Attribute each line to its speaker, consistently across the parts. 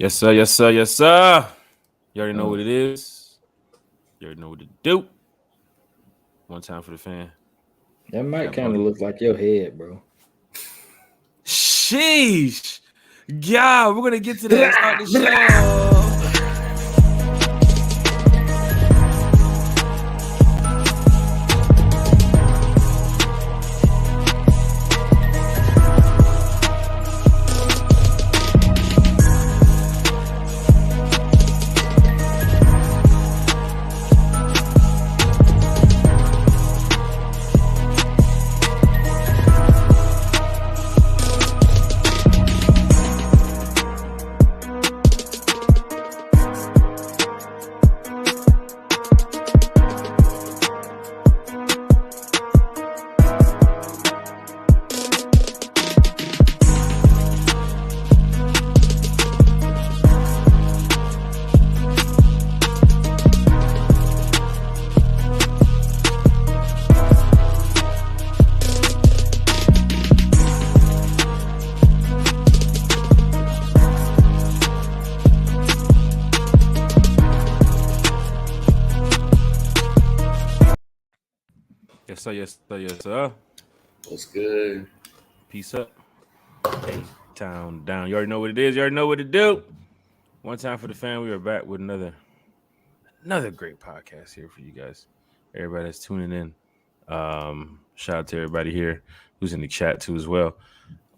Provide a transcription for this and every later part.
Speaker 1: Yes, sir. Yes, sir. Yes, sir. You already know what it is. You already know what to do. One time for the fan.
Speaker 2: That might kind of look like your head, bro.
Speaker 1: Sheesh. Yeah, we're going to get to that. Start the show. Yes, sir. Yes, sir. Yes, sir.
Speaker 3: What's good?
Speaker 1: Peace up. A-Town down. You already know what it is. You already know what to do. One time for the fan. We are back with another great podcast here for you guys. Everybody that's tuning in. Shout out to everybody here who's in the chat too as well.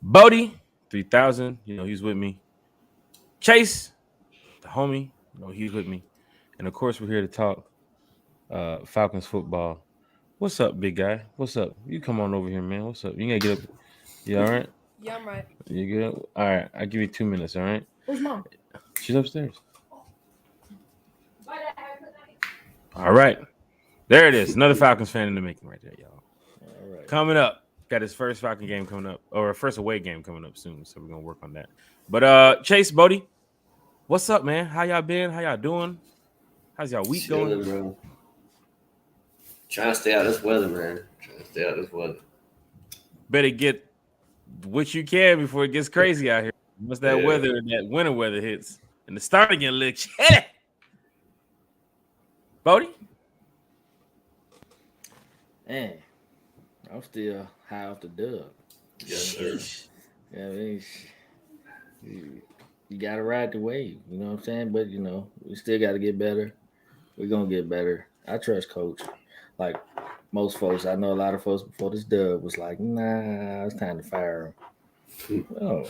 Speaker 1: Bodie 3000, he's with me. Chase, the homie, he's with me. And of course, we're here to talk Falcons football. What's up, big guy? What's up? You come on over here, man. What's up? You gotta get up. You all right?
Speaker 4: Yeah, I'm right.
Speaker 1: You good? All right. I'll give you 2 minutes, all right?
Speaker 4: Where's mom?
Speaker 1: She's upstairs. All right. There it is. Another Falcons fan in the making right there, y'all.
Speaker 2: All right.
Speaker 1: Coming up. Got his first Falcon game coming up, or a first away game coming up soon. So we're gonna work on that. But Chase, Bodie, what's up, man? How y'all been? How y'all doing? How's y'all week going?
Speaker 3: Bro. Trying to stay out of this weather, man.
Speaker 1: Better get what you can before it gets crazy out here. Once that weather, that winter weather hits, and the start getting a little chilly. Bodie?
Speaker 2: Man, I'm still high off the dub.
Speaker 3: Yes,
Speaker 2: Yeah, I mean, you gotta ride the wave. You know what I'm saying? But we still gotta get better. We're gonna get better. I trust Coach. Like most folks, I know a lot of folks before this dub was like, nah, it's time to fire him. No.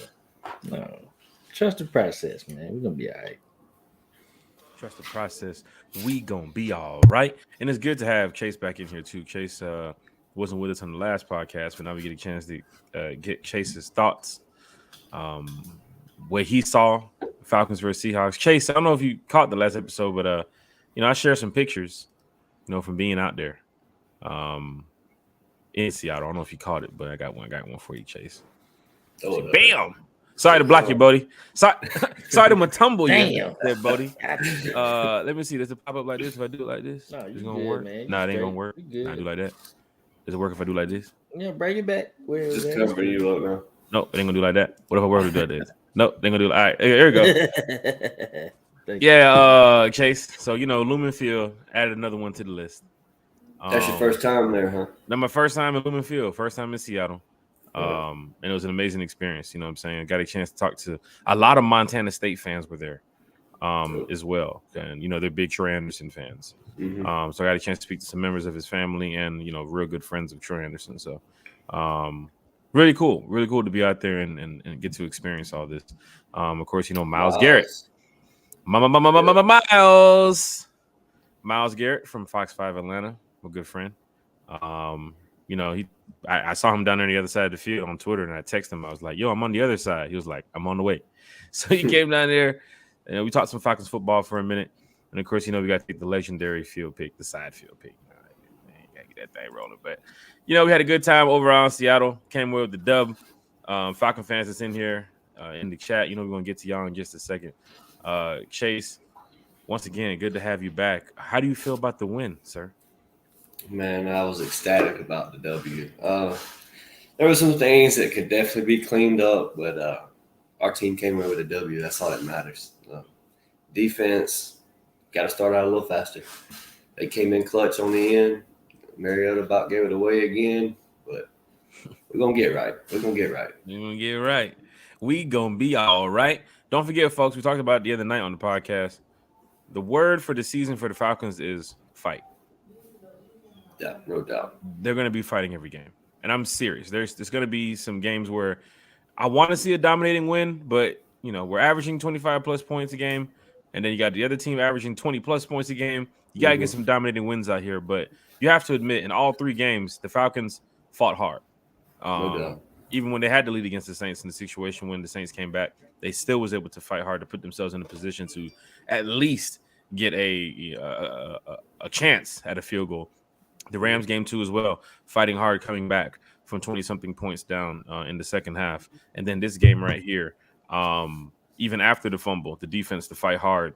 Speaker 2: Trust the process, man. We're gonna be all right.
Speaker 1: Trust the process. We gonna be all right. And it's good to have Chase back in here too. Chase wasn't with us on the last podcast, but now we get a chance to get Chase's thoughts. What he saw Falcons versus Seahawks. Chase, I don't know if you caught the last episode, but I shared some pictures, from being out there. In Seattle. I don't know if you caught it, but I got one for you, Chase. Bam! Sorry to block you, Bodie. Sorry to matumble you there, Bodie. Let me see. Does it pop up like this if I do it like this?
Speaker 2: No,
Speaker 1: it's gonna work. Nah, it ain't gonna work. I do like that. Does it work if I do like this?
Speaker 2: Yeah, bring it back.
Speaker 3: Just cover you up, man.
Speaker 1: No, it ain't gonna do like that. What if I were to do like this? No, they ain't gonna do it. All right, here we go. Yeah, Chase. So Lumen Field added another one to the list.
Speaker 3: That's your first time there, huh?
Speaker 1: That's my first time in Lumen Field. First time in Seattle. And it was an amazing experience. You know what I'm saying? Got a chance to talk to a lot of Montana State fans were there as well. And, they're big Troy Anderson fans.
Speaker 3: Mm-hmm.
Speaker 1: So I got a chance to speak to some members of his family and, real good friends of Troy Anderson. So really cool to be out there and get to experience all this. Of course, Miles Garrett. Miles Garrett from Fox 5 Atlanta, a good friend. I saw him down there on the other side of the field on Twitter, and I texted him. I was like, yo, I'm on the other side. He was like, I'm on the way. So he came down there, and we talked some Falcons football for a minute. And, of course, we got to take the legendary field pick, the side field pick. Man, got to get that thing rolling. But, we had a good time overall in Seattle. Came away with the dub. Falcon fans that's in here in the chat, we're going to get to y'all in just a second. Chase, once again, good to have you back. How do you feel about the win, sir?
Speaker 3: Man, I was ecstatic about the W. There were some things that could definitely be cleaned up, but our team came away with a W. That's all that matters. Defense, got to start out a little faster. They came in clutch on the end. Mariota about gave it away again, but we're going to get right. We're going to get right.
Speaker 1: We're going to get right. We going to be all right. Don't forget, folks, we talked about it the other night on the podcast. The word for the season for the Falcons is fight.
Speaker 3: Yeah, no doubt.
Speaker 1: They're going to be fighting every game. And I'm serious. There's going to be some games where I want to see a dominating win, but, we're averaging 25-plus points a game, and then you got the other team averaging 20-plus points a game. You got to get some dominating wins out here, but you have to admit, in all 3 games, the Falcons fought hard.
Speaker 3: No doubt.
Speaker 1: Even when they had to lead against the Saints in the situation when the Saints came back, they still was able to fight hard to put themselves in a position to at least get a chance at a field goal. The Rams game too as well, fighting hard, coming back from 20-something points down in the second half. And then this game right here, even after the fumble, the defense to fight hard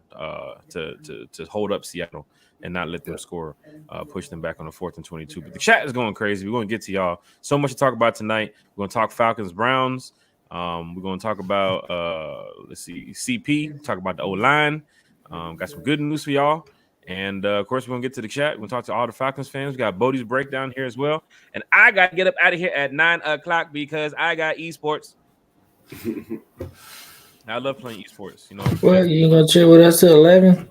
Speaker 1: to hold up Seattle and not let them score, push them back on the 4th and 22. But the chat is going crazy. We're going to get to y'all. So much to talk about tonight. We're going to talk Falcons-Browns. We're going to talk about, CP, talk about the O-line. Got some good news for y'all. And, of course, we're going to get to the chat. We're going to talk to all the Falcons fans. We got Bodie's breakdown here as well. And I got to get up out of here at 9 o'clock because I got esports. I love playing esports.
Speaker 2: Well, you going to chill with us till 11?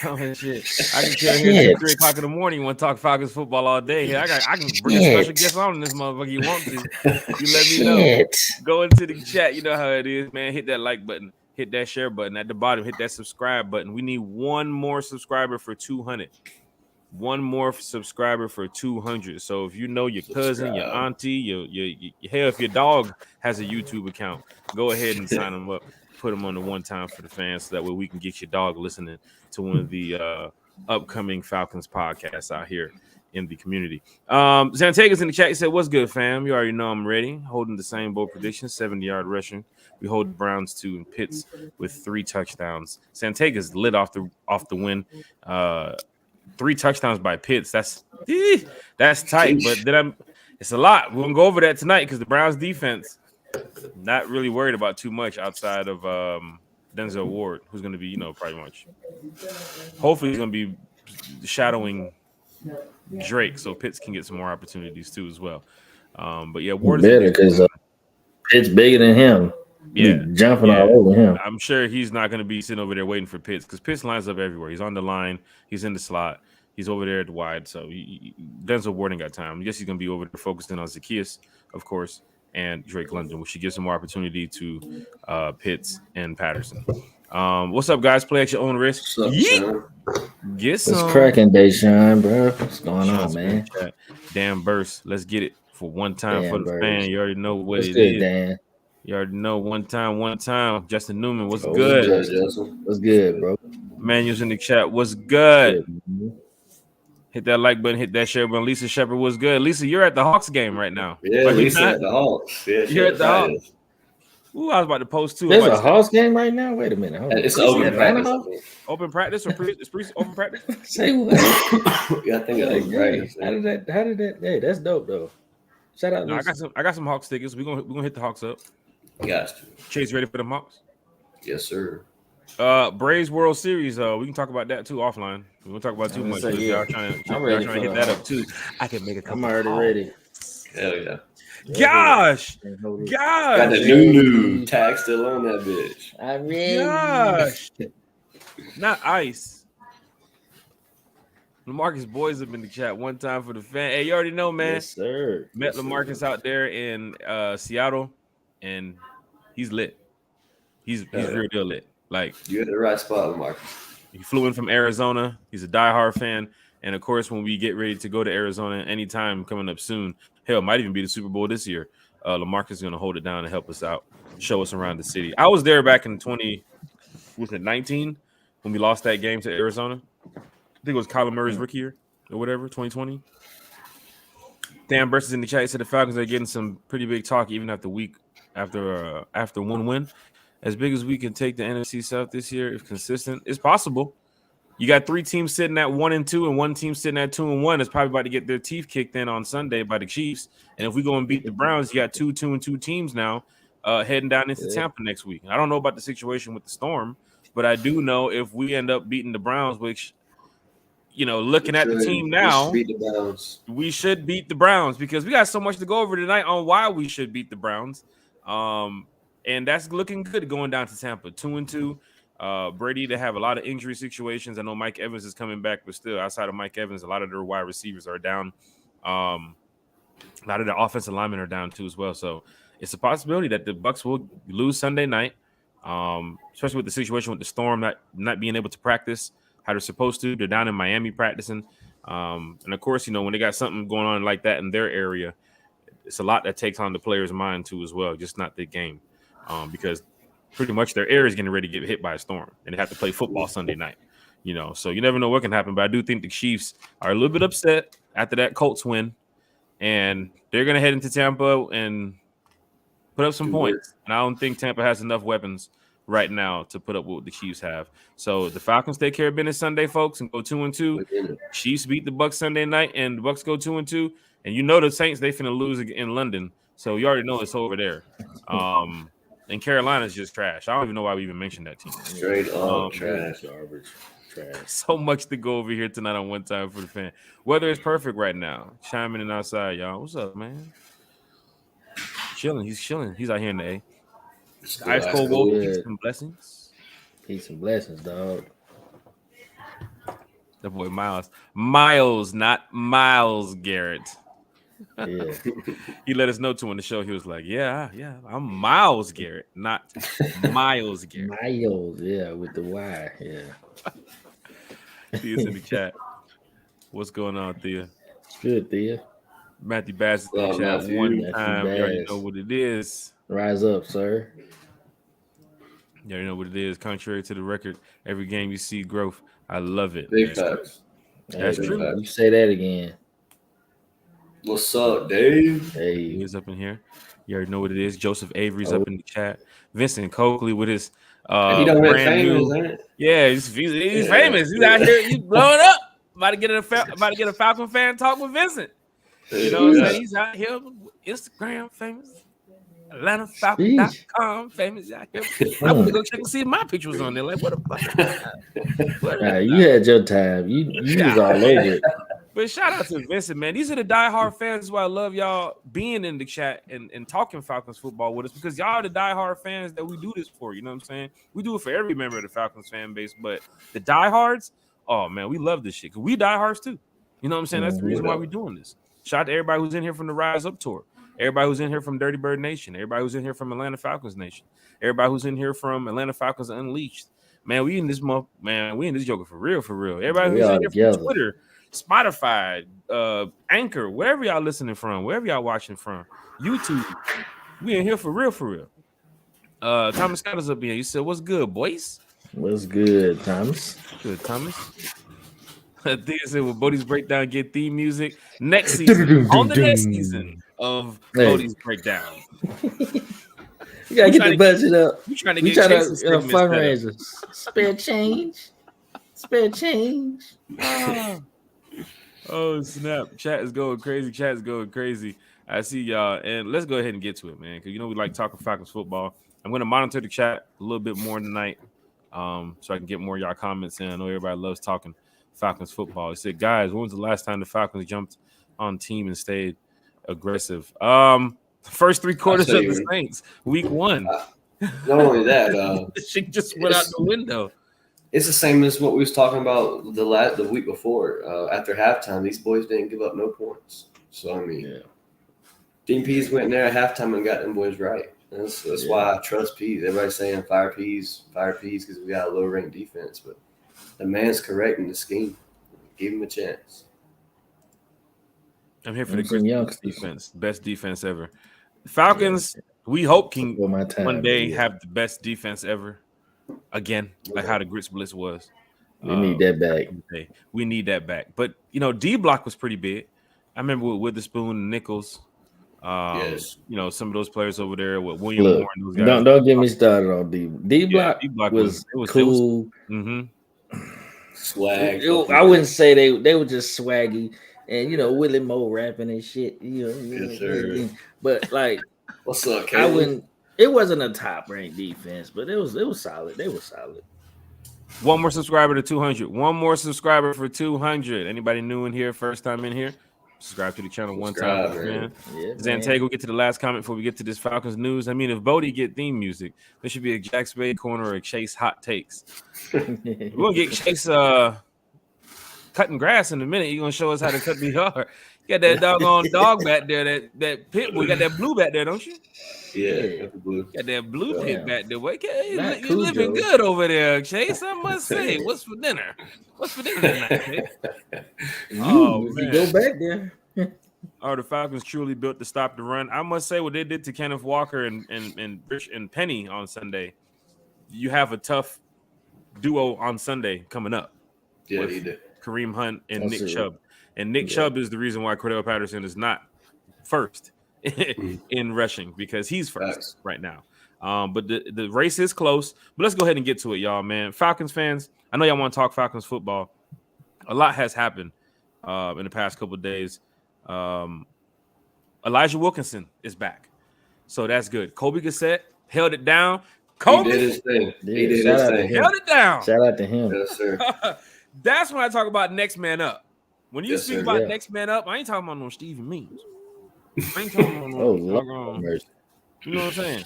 Speaker 1: Oh, shit. I can chill here until 3 o'clock in the morning. You want to talk Falcons football all day? I can bring a special guest on in this motherfucker you want to. You let me know. Go into the chat. You know how it is, man. Hit that like button. Hit that share button at the bottom. Hit that subscribe button. We need one more subscriber for 200. One more subscriber for 200. So if you know your cousin, your auntie, your hell, if your dog has a YouTube account, go ahead and sign them up. Put them on the one time for the fans so that way we can get your dog listening to one of the upcoming Falcons podcasts out here in the community. Zantega's in the chat. He said, "What's good, fam? You already know I'm ready. Holding the same bold prediction, 70-yard rushing. We hold the Browns 2 and Pitts with 3 touchdowns. Santega's lit off the win. 3 touchdowns by Pitts. That's tight, but then it's a lot. We're gonna go over that tonight because the Browns defense not really worried about too much outside of Denzel Ward, who's gonna be, probably much. Hopefully he's gonna be shadowing Drake, so Pitts can get some more opportunities too as well. But yeah, Ward is
Speaker 2: better because Pitts bigger than him.
Speaker 1: Yeah,
Speaker 2: jumping all over him.
Speaker 1: I'm sure he's not going to be sitting over there waiting for Pitts because Pitts lines up everywhere. He's on the line. He's in the slot. He's over there at the wide. So Denzel Ward ain't got time. I guess he's going to be over there focusing on Zacchaeus, of course, and Drake London, which should give some more opportunity to Pitts and Patterson. What's up, guys? Play at your own risk.
Speaker 3: What's up, Sean?
Speaker 1: Get some.
Speaker 2: It's cracking, Deshaun, bro. What's going on, man?
Speaker 1: Dan Burst. Let's get it for one time
Speaker 2: Dan
Speaker 1: for the
Speaker 2: Burst.
Speaker 1: fan. You already know what
Speaker 2: What's
Speaker 1: it
Speaker 2: good,
Speaker 1: is.
Speaker 2: Dan?
Speaker 1: You already know one time. Justin Newman, what's
Speaker 2: Oh,
Speaker 1: good?
Speaker 2: What's good, bro?
Speaker 1: Manuel's in the chat. What's good?
Speaker 2: Good.
Speaker 1: Hit that like button, hit that share button. Lisa Shepard, what's good? Lisa, you're at the Hawks game right now.
Speaker 3: Yeah,
Speaker 1: But
Speaker 3: Lisa at the Hawks. Yeah,
Speaker 1: You're at the Hawks. Ooh, I was about to post too.
Speaker 2: There's a Hawks game right now? Wait a minute. Hold on.
Speaker 3: It's open practice.
Speaker 1: Open practice or open practice?
Speaker 2: Say what?
Speaker 3: Yeah, I think it's open practice.
Speaker 2: How did that? Hey, that's dope though. Shout out.
Speaker 1: No, I got some Hawks tickets. We're gonna hit the Hawks up.
Speaker 3: Got you.
Speaker 1: Chase ready for the Hawks?
Speaker 3: Yes, sir.
Speaker 1: Braves World Series. We can talk about that too offline. We won't talk about too much. Y'all trying to hit that up too. I can make a couple.
Speaker 2: I'm already ready.
Speaker 3: Hell yeah.
Speaker 1: Gosh.
Speaker 3: Got the new tag still on that bitch.
Speaker 2: I'm ready.
Speaker 1: Gosh. Not ice. LaMarcus boys up in the chat one time for the fan. Hey, you already know, man.
Speaker 2: Yes, sir.
Speaker 1: Met LaMarcus out there in Seattle, and he's lit. He's real deal lit. Like,
Speaker 3: You're at the right spot, Mark.
Speaker 1: he flew in from Arizona. He's a diehard fan. And of course, when we get ready to go to Arizona anytime coming up soon, hell, might even be the Super Bowl this year, LaMarcus is going to hold it down and help us out, show us around the city. I was there back in 2019 when we lost that game to Arizona. I think it was Kyler Murray's rookie year or whatever, 2020. Dan Burst is in the chat. He said the Falcons are getting some pretty big talk even after one win. As big as we can take the NFC South this year, if consistent, it's possible. You got 3 teams sitting at 1-2 and 1 team sitting at 2-1. That's probably about to get their teeth kicked in on Sunday by the Chiefs. And if we go and beat the Browns, you got 2-2 teams now. heading down into Tampa next week. I don't know about the situation with the Storm, but I do know if we end up beating the Browns, which, looking at the team now, we should beat the Browns because we got so much to go over tonight on why we should beat the Browns. And that's looking good going down to Tampa, 2-2. Brady, they have a lot of injury situations. I know Mike Evans is coming back, but still outside of Mike Evans, a lot of their wide receivers are down. A lot of the offensive linemen are down too as well. So it's a possibility that the Bucs will lose Sunday night, especially with the situation with the Storm not being able to practice how they're supposed to. They're down in Miami practicing. And of course, when they got something going on like that in their area, it's a lot that takes on the player's mind too as well, just not the game. Because pretty much their area is getting ready to get hit by a storm and they have to play football Sunday night. So you never know what can happen. But I do think the Chiefs are a little bit upset after that Colts win. And they're going to head into Tampa and put up some points. And I don't think Tampa has enough weapons right now to put up what the Chiefs have. So the Falcons take care of business Sunday, folks, and go 2-2. Chiefs beat the Bucs Sunday night, and the Bucs go 2-2. And the Saints, they finna lose in London. So you already know it's over there. And Carolina's just trash. I don't even know why we even mentioned that team.
Speaker 3: Straight up trash.
Speaker 2: Garbage. Trash.
Speaker 1: So much to go over here tonight on One Time for the Fan. Weather is perfect right now. Chiming in outside, y'all. What's up, man? Chilling. He's chilling. He's out here in the A. Ice cold water. Peace and blessings.
Speaker 2: Peace and blessings, dog.
Speaker 1: The boy Miles, not Miles Garrett.
Speaker 2: Yeah.
Speaker 1: He let us know too on the show. He was like, yeah, I'm Miles Garrett, not Miles Garrett.
Speaker 2: Miles, yeah, with the Y, yeah.
Speaker 1: Thea's in the chat. What's going on, Thea?
Speaker 2: Good, Thea.
Speaker 1: Matthew Bass in the chat one time. You already know what it is.
Speaker 2: Rise up, sir.
Speaker 1: You already know what it is. Contrary to the record, every game you see growth. I love it.
Speaker 3: Big facts.
Speaker 1: That's true.
Speaker 2: You say that again.
Speaker 3: What's up, Dave?
Speaker 2: Hey,
Speaker 1: he's up in here. You already know what it is. Joseph Avery's up in the chat. Vincent Coakley with his
Speaker 3: he done went famous, ain't it?
Speaker 1: Yeah, he's famous. He's out here. He's blowing up. About to get a Falcon fan talk with Vincent. You know what I'm saying? He's out here. Instagram famous. AtlantaFalcons.com famous out here. I want to go check and see if my picture was on there. Like, what the fuck?
Speaker 2: You had your time. You was all over it.
Speaker 1: But shout out to Vincent, man. These are the diehard fans. That's why I love y'all being in the chat and talking Falcons football with us, because y'all are the diehard fans that we do this for. You know what I'm saying? We do it for every member of the Falcons fan base, but the diehards, oh man, we love this shit because we diehards too. You know what I'm saying? That's the reason why we're doing this. Shout out to everybody who's in here from the Rise Up tour, everybody who's in here from Dirty Bird Nation, everybody who's in here from Atlanta Falcons Nation, everybody who's in here from Atlanta Falcons Unleashed. Man, we in this month, man. We in this joker for real, for real. Everybody who's in here from Twitter, Spotify, Anchor, wherever y'all listening from, wherever y'all watching from, YouTube, we in here for real, for real. Thomas Scott is up here. You said, "What's good, boys?"
Speaker 2: What's good, Thomas?
Speaker 1: Good, Thomas. They said, "Will Bodie's Breakdown get theme music next season on the next season of Bodie's Breakdown?"
Speaker 2: You gotta get the budget up.
Speaker 1: You trying to get
Speaker 2: fundraisers? Spare change. Spare change.
Speaker 1: Oh snap! Chat is going crazy. I see y'all, and let's go ahead and get to it, man. Because we like talking Falcons football. I'm going to monitor the chat a little bit more tonight, so I can get more of y'all comments in. I know everybody loves talking Falcons football. He said, "Guys, when was the last time the Falcons jumped on team and stayed aggressive?" First 3 quarters of the Saints, week 1.
Speaker 3: Not only that,
Speaker 1: she just went out the window.
Speaker 3: It's the same as what we was talking about the week before. After halftime, these boys didn't give up no points. So I mean, Dean Pease went in there at halftime and got them boys right. That's why I trust Pease. Everybody's saying fire Pease because we got a low ranked defense, but the man's correct in the scheme. Give him a chance.
Speaker 1: I'm here for the Christmas defense, best defense ever. Falcons, we hope can one day have the best defense ever. Again, like how the Grits Blitz was.
Speaker 2: We need that back.
Speaker 1: We need that back. But, D block was pretty big. I remember with Witherspoon and Nichols.
Speaker 3: Yes.
Speaker 1: Some of those players over there with William Warren. Those guys.
Speaker 2: Don't get me started on D. D block was cool.
Speaker 3: Swag.
Speaker 2: I wouldn't say they were just swaggy. And, Willie Moe rapping and shit.
Speaker 3: Yes, sir.
Speaker 2: But, like,
Speaker 3: what's up,
Speaker 2: Caleb? It wasn't a top ranked defense, but it was solid. They were solid.
Speaker 1: One more subscriber to 200. One more subscriber for 200. Anybody new in here? First time in here? Subscribe to the channel one time, man.
Speaker 2: Yeah,
Speaker 1: Zantego, get to the last comment before we get to this Falcons news. I mean, if Bodie get theme music, there should be a Jack Spade corner or a Chase hot takes. We're gonna get Chase cutting grass in a minute. You're gonna show us how to cut the yard. You got that doggone dog back there, that pit bull. You got that blue back there, don't you?
Speaker 3: Yeah, blue.
Speaker 1: Got that blue pit back there. You
Speaker 2: Cujo.
Speaker 1: living good over there, Chase. I must say. What's for dinner? What's for dinner tonight, Chase?
Speaker 2: You go back there.
Speaker 1: Are the Falcons truly built to stop the run? I must say what they did to Kenneth Walker and Rich and Penny on Sunday. You have a tough duo on Sunday coming up.
Speaker 3: Yeah, he did.
Speaker 1: Kareem Hunt and Nick Chubb. And Nick Chubb is the reason why Cordell Patterson is not first in rushing, because he's first right now. But the race is close. But let's go ahead and get to it, y'all, man. Falcons fans, I know y'all want to talk Falcons football. A lot has happened in the past couple of days. Elijah Wilkinson is back, so that's good. Kobe Gassett held it down. Kobe
Speaker 3: did his thing.
Speaker 2: He did his thing.
Speaker 1: Held it down.
Speaker 2: Shout out to him.
Speaker 3: Yes, sir.
Speaker 1: That's when I talk about next man up. When you speak about
Speaker 2: yeah.
Speaker 1: next man up, I ain't talking about no Stephen Means. I ain't talking about no. You know what I'm saying?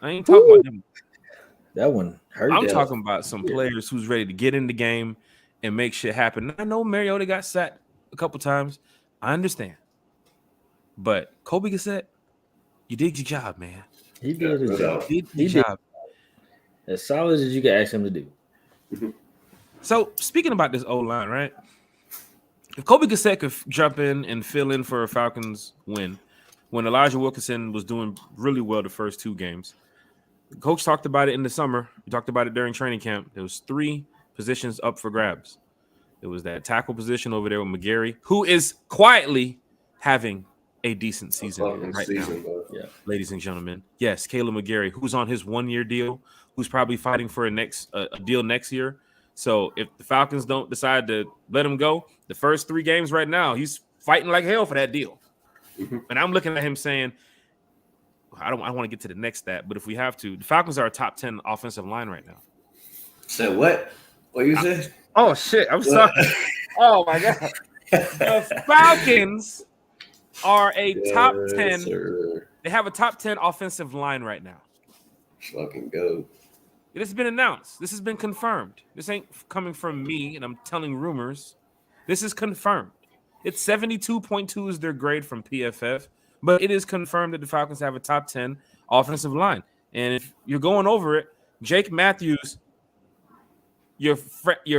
Speaker 1: I ain't talking about them.
Speaker 2: That one hurt.
Speaker 1: I'm talking about some players who's ready to get in the game and make shit happen. I know Mariota got sacked a couple times. I understand. But Kobe Gassett, you did your job, man.
Speaker 2: He did his job.
Speaker 1: He did his job.
Speaker 2: As solid as you can ask him to do.
Speaker 1: So, speaking about this O-line, right? If Kobe Gassett could jump in and fill in for a Falcons win, when Elijah Wilkinson was doing really well the first two games, the coach talked about it in the summer. We talked about it during training camp. There was 3 positions up for grabs. There was that tackle position over there with McGarry, who is quietly having a decent season right now, ladies and gentlemen. Yes, Caleb McGarry, who's on his 1-year deal, who's probably fighting for a deal next year. So if the Falcons don't decide to let him go, the first 3 games right now, he's fighting like hell for that deal. And I'm looking at him saying, I don't want to get to the next stat, but if we have to, the Falcons are a top 10 offensive line right now.
Speaker 3: So what? What you said?
Speaker 1: Oh, shit. I'm sorry. Oh, my God. The Falcons are a top 10.
Speaker 3: Sir.
Speaker 1: They have a top 10 offensive line right now.
Speaker 3: Fucking go.
Speaker 1: It has been announced. This has been confirmed. This ain't coming from me, and I'm telling rumors. This is confirmed. It's 72.2 is their grade from PFF, but it is confirmed that the Falcons have a top 10 offensive line. And if you're going over it, Jake Matthews, your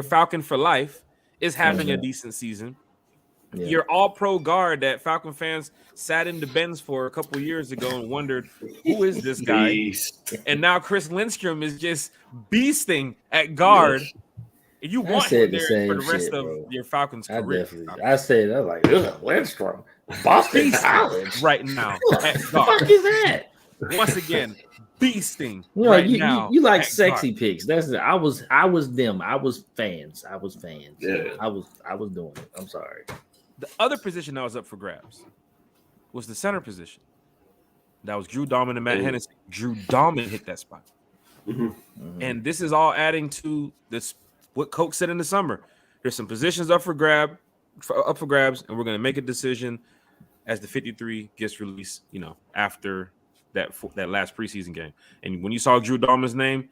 Speaker 1: Falcon for life, is having a decent season. Yeah. Your all-pro guard that Falcon fans sat in the Benz for a couple years ago and wondered, who is this guy? Beast. And now Chris Lindstrom is just beasting at guard. Yes. You want him there for the rest of your Falcons career.
Speaker 2: I said, I was like, this is Lindstrom. Boston College.
Speaker 1: Right now.
Speaker 2: What the fuck is that?
Speaker 1: Once again, beasting.
Speaker 2: You know, right now. You like sexy picks. That's it. I was them. I was fans. Yeah. I was doing it. I'm sorry.
Speaker 1: The other position that was up for grabs was the center position. That was Drew Dahlman and Matt Hennessy. Drew Dahlman hit that spot. And this is all adding to this what Coach said in the summer. There's some positions up for grabs, and we're going to make a decision as the 53 gets released, after that last preseason game. And when you saw Drew Dahlman's name,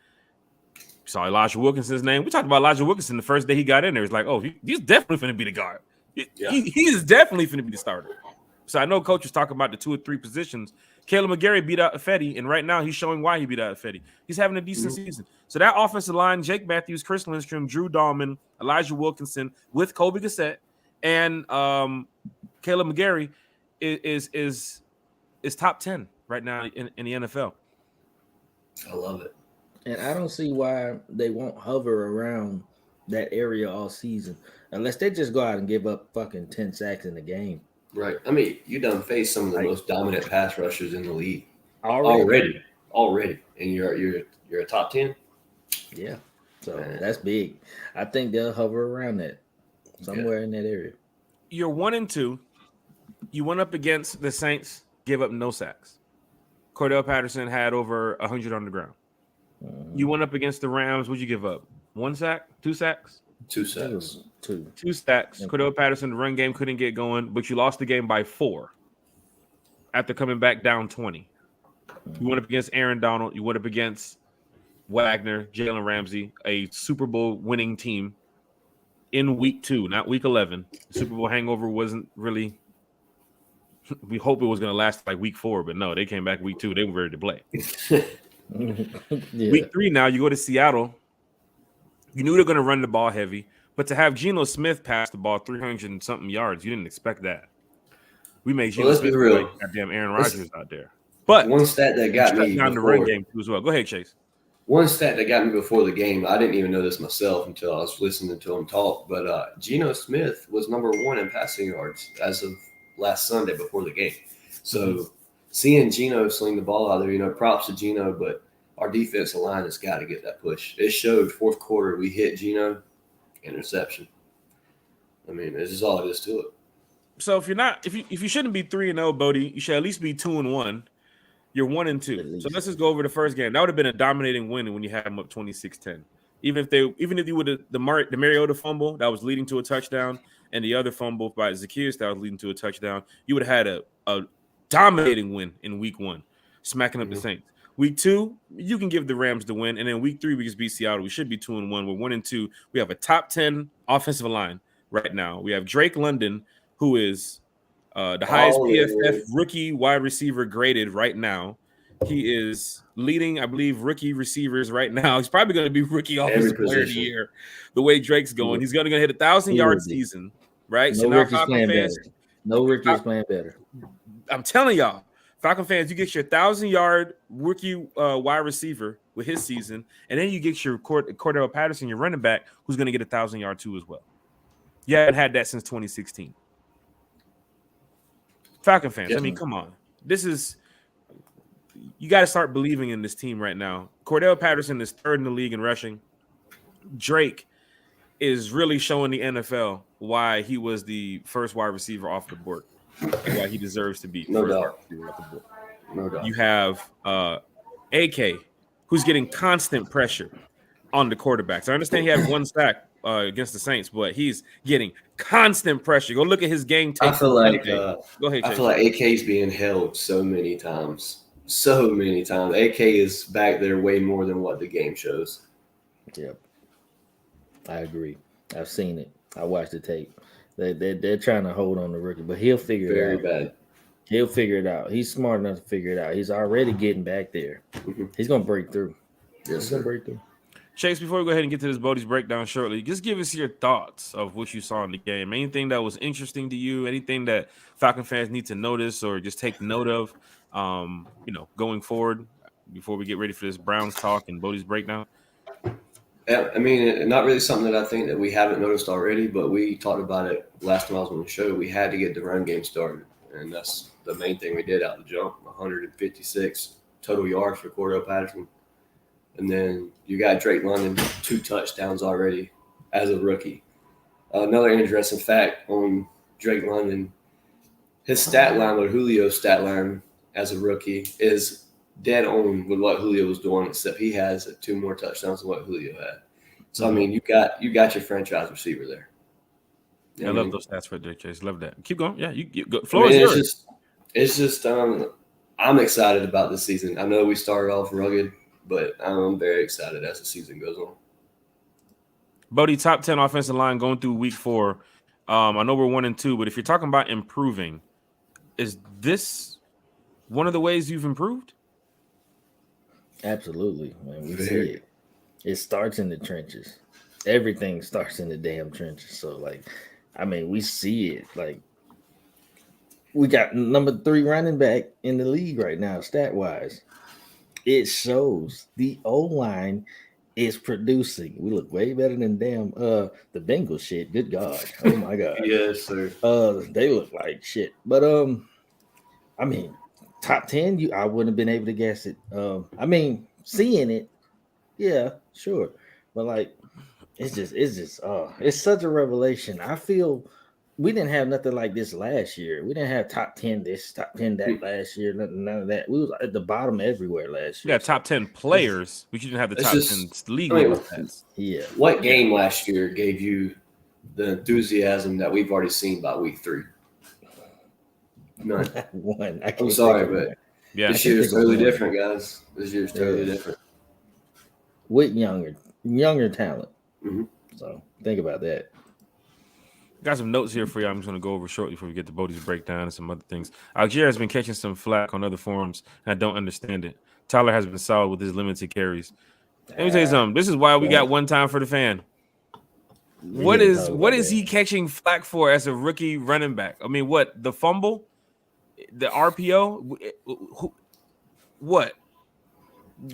Speaker 1: you saw Elijah Wilkinson's name. We talked about Elijah Wilkinson the first day he got in there. It's like, oh, he's definitely going to be the guard. He is definitely going to be the starter. So I know Coach is talking about the 2 or 3 positions. Caleb McGarry beat out Fetty, and right now he's showing why he beat out Fetty. He's having a decent season. So that offensive line, Jake Matthews, Chris Lindstrom, Drew Dahlman, Elijah Wilkinson with Kobe Gassett, and Caleb McGarry is top 10 right now in the NFL.
Speaker 3: I love it.
Speaker 2: And I don't see why they won't hover around that area all season unless they just go out and give up fucking 10 sacks in the game.
Speaker 3: Right. I mean, you done faced some of the most dominant pass rushers in the league already, and you're a top 10.
Speaker 2: Yeah. So that's big. I think they'll hover around that somewhere in that area.
Speaker 1: You're 1-2. You went up against the Saints, give up no sacks. Cordell Patterson had over 100 on the ground. You went up against the Rams. What'd you give up? 1 sack? 2 sacks?
Speaker 3: 2 sacks.
Speaker 1: 2 sacks. Cordell Patterson, the run game couldn't get going, but you lost the game by 4 after coming back down 20. You went up against Aaron Donald. You went up against Wagner, Jalen Ramsey, a Super Bowl winning team in week 2, not week 11. The Super Bowl hangover wasn't really – we hope it was going to last like week 4, but no, they came back week 2. They were ready to play.
Speaker 2: Yeah.
Speaker 1: Week 3 now, you go to Seattle. You knew they're going to run the ball heavy, but to have Geno Smith pass the ball 300 and something yards, you didn't expect that. We made Geno Smith look like goddamn Aaron Rodgers out there. But
Speaker 3: one stat that got me
Speaker 1: down the run game too as well. Go ahead, Chase.
Speaker 3: One stat that got me before the game, I didn't even know this myself until I was listening to him talk, but Geno Smith was number 1 in passing yards as of last Sunday before the game. So seeing Geno sling the ball out there, props to Geno, but our defensive line has got to get that push. It showed fourth quarter we hit Geno, interception. I mean, this is all it is to it.
Speaker 1: So if you shouldn't be 3-0, Bodie, you should at least be 2-1. You're 1-2. So let's just go over the first game. That would have been a dominating win when you had them up 26-10. Even if you would have the Mariota fumble that was leading to a touchdown and the other fumble by Zacchaeus that was leading to a touchdown, you would have had a dominating win in week 1, smacking up the Saints. Week 2, you can give the Rams the win, and then week 3 we just beat Seattle. We should be 2-1. We're 1-2. We have a top 10 offensive line right now. We have Drake London, who is the highest PFF rookie wide receiver graded right now. He is leading, I believe, rookie receivers right now. He's probably going to be rookie offensive player of the year. The way Drake's going, he's going to hit 1,000-yard season, right?
Speaker 2: No rookies playing better. No rookies playing better.
Speaker 1: I'm telling y'all, Falcon fans, you get your 1,000-yard rookie wide receiver with his season, and then you get your Cordell Patterson, your running back, who's going to get 1,000-yard too as well. You haven't had that since 2016. Falcon fans, I mean, come on. You got to start believing in this team right now. Cordell Patterson is 3rd in the league in rushing. Drake is really showing the NFL why he was the first wide receiver off the board, and why he deserves to be
Speaker 3: No
Speaker 1: first
Speaker 3: doubt.
Speaker 1: wide receiver off the board.
Speaker 3: No doubt.
Speaker 1: You have AK, who's getting constant pressure on the quarterbacks. I understand he had 1 sack against the Saints, but he's getting constant pressure. Go look at his game tape.
Speaker 3: I feel like
Speaker 1: Go ahead, Chase.
Speaker 3: I feel like AK's being held so many times. So many times. AK is back there way more than what the game shows.
Speaker 2: Yep. I agree. I've seen it. I watched the tape. They're trying to hold on the rookie, but he'll figure it out.
Speaker 3: Very bad.
Speaker 2: He'll figure it out. He's smart enough to figure it out. He's already getting back there. He's going to break through.
Speaker 3: Yes,
Speaker 2: He's going
Speaker 3: sir.
Speaker 2: to break through.
Speaker 1: Chase, before we go ahead and get to this Bodie's breakdown shortly, just give us your thoughts of what you saw in the game. Anything that was interesting to you? Anything that Falcon fans need to notice or just take note of, going forward before we get ready for this Browns talk and Bodie's breakdown?
Speaker 3: Yeah, I mean, not really something that I think that we haven't noticed already, but we talked about it last time I was on the show. We had to get the run game started, and that's the main thing we did out the jump. 156 total yards for Cordell Patterson. And then you got Drake London, 2 touchdowns already as a rookie. Another interesting fact on Drake London, his stat line with Julio's stat line as a rookie is dead on with what Julio was doing, except he has 2 more touchdowns than what Julio had. So, I mean, you got your franchise receiver there.
Speaker 1: You know I love those stats right there, Chase. Love that. Keep going. Yeah, you go. Floor is yours.
Speaker 3: It's just I'm excited about this season. I know we started off rugged, but I'm very excited as the season goes on.
Speaker 1: Bodie, top 10 offensive line going through week 4. I know we're 1-2, but if you're talking about improving, is this one of the ways you've improved?
Speaker 2: Absolutely. Man, we see it. It starts in the trenches. Everything starts in the damn trenches. So, we see it. We got number 3 running back in the league right now, stat-wise. It shows the O-line is producing. We look way better than the Bengals shit. Good God. Oh, my God.
Speaker 3: Yes, sir.
Speaker 2: They look like shit. But, top 10, I wouldn't have been able to guess it. Seeing it, yeah, sure. But, it's such a revelation. I feel we didn't have nothing like this last year. We didn't have top 10 this, top 10 that last year. None of that. We was at the bottom everywhere last
Speaker 1: We
Speaker 2: year.
Speaker 1: got top 10 players. We didn't have the
Speaker 3: It's
Speaker 1: top
Speaker 3: just-
Speaker 1: 10 league
Speaker 3: I mean,
Speaker 1: stats.
Speaker 2: Yeah.
Speaker 3: What game last year gave you the enthusiasm that we've already seen by week 3? None.
Speaker 2: One. I can't
Speaker 3: I'm sorry,
Speaker 2: think of
Speaker 3: but
Speaker 2: one.
Speaker 1: Yeah.
Speaker 3: this year is
Speaker 2: think of
Speaker 3: totally
Speaker 2: one.
Speaker 3: different, guys. This year is totally different.
Speaker 2: With younger talent.
Speaker 3: Mhm.
Speaker 2: So think about that.
Speaker 1: Got some notes here for you. I'm just going to go over shortly before we get to Bodie's breakdown and some other things. Algier has been catching some flack on other forums, and I don't understand it. Tyler has been solid with his limited carries. Let me tell you something. This is why we got one time for the fan. What is he catching flack for as a rookie running back? I mean, what? The fumble? The RPO? What?
Speaker 2: I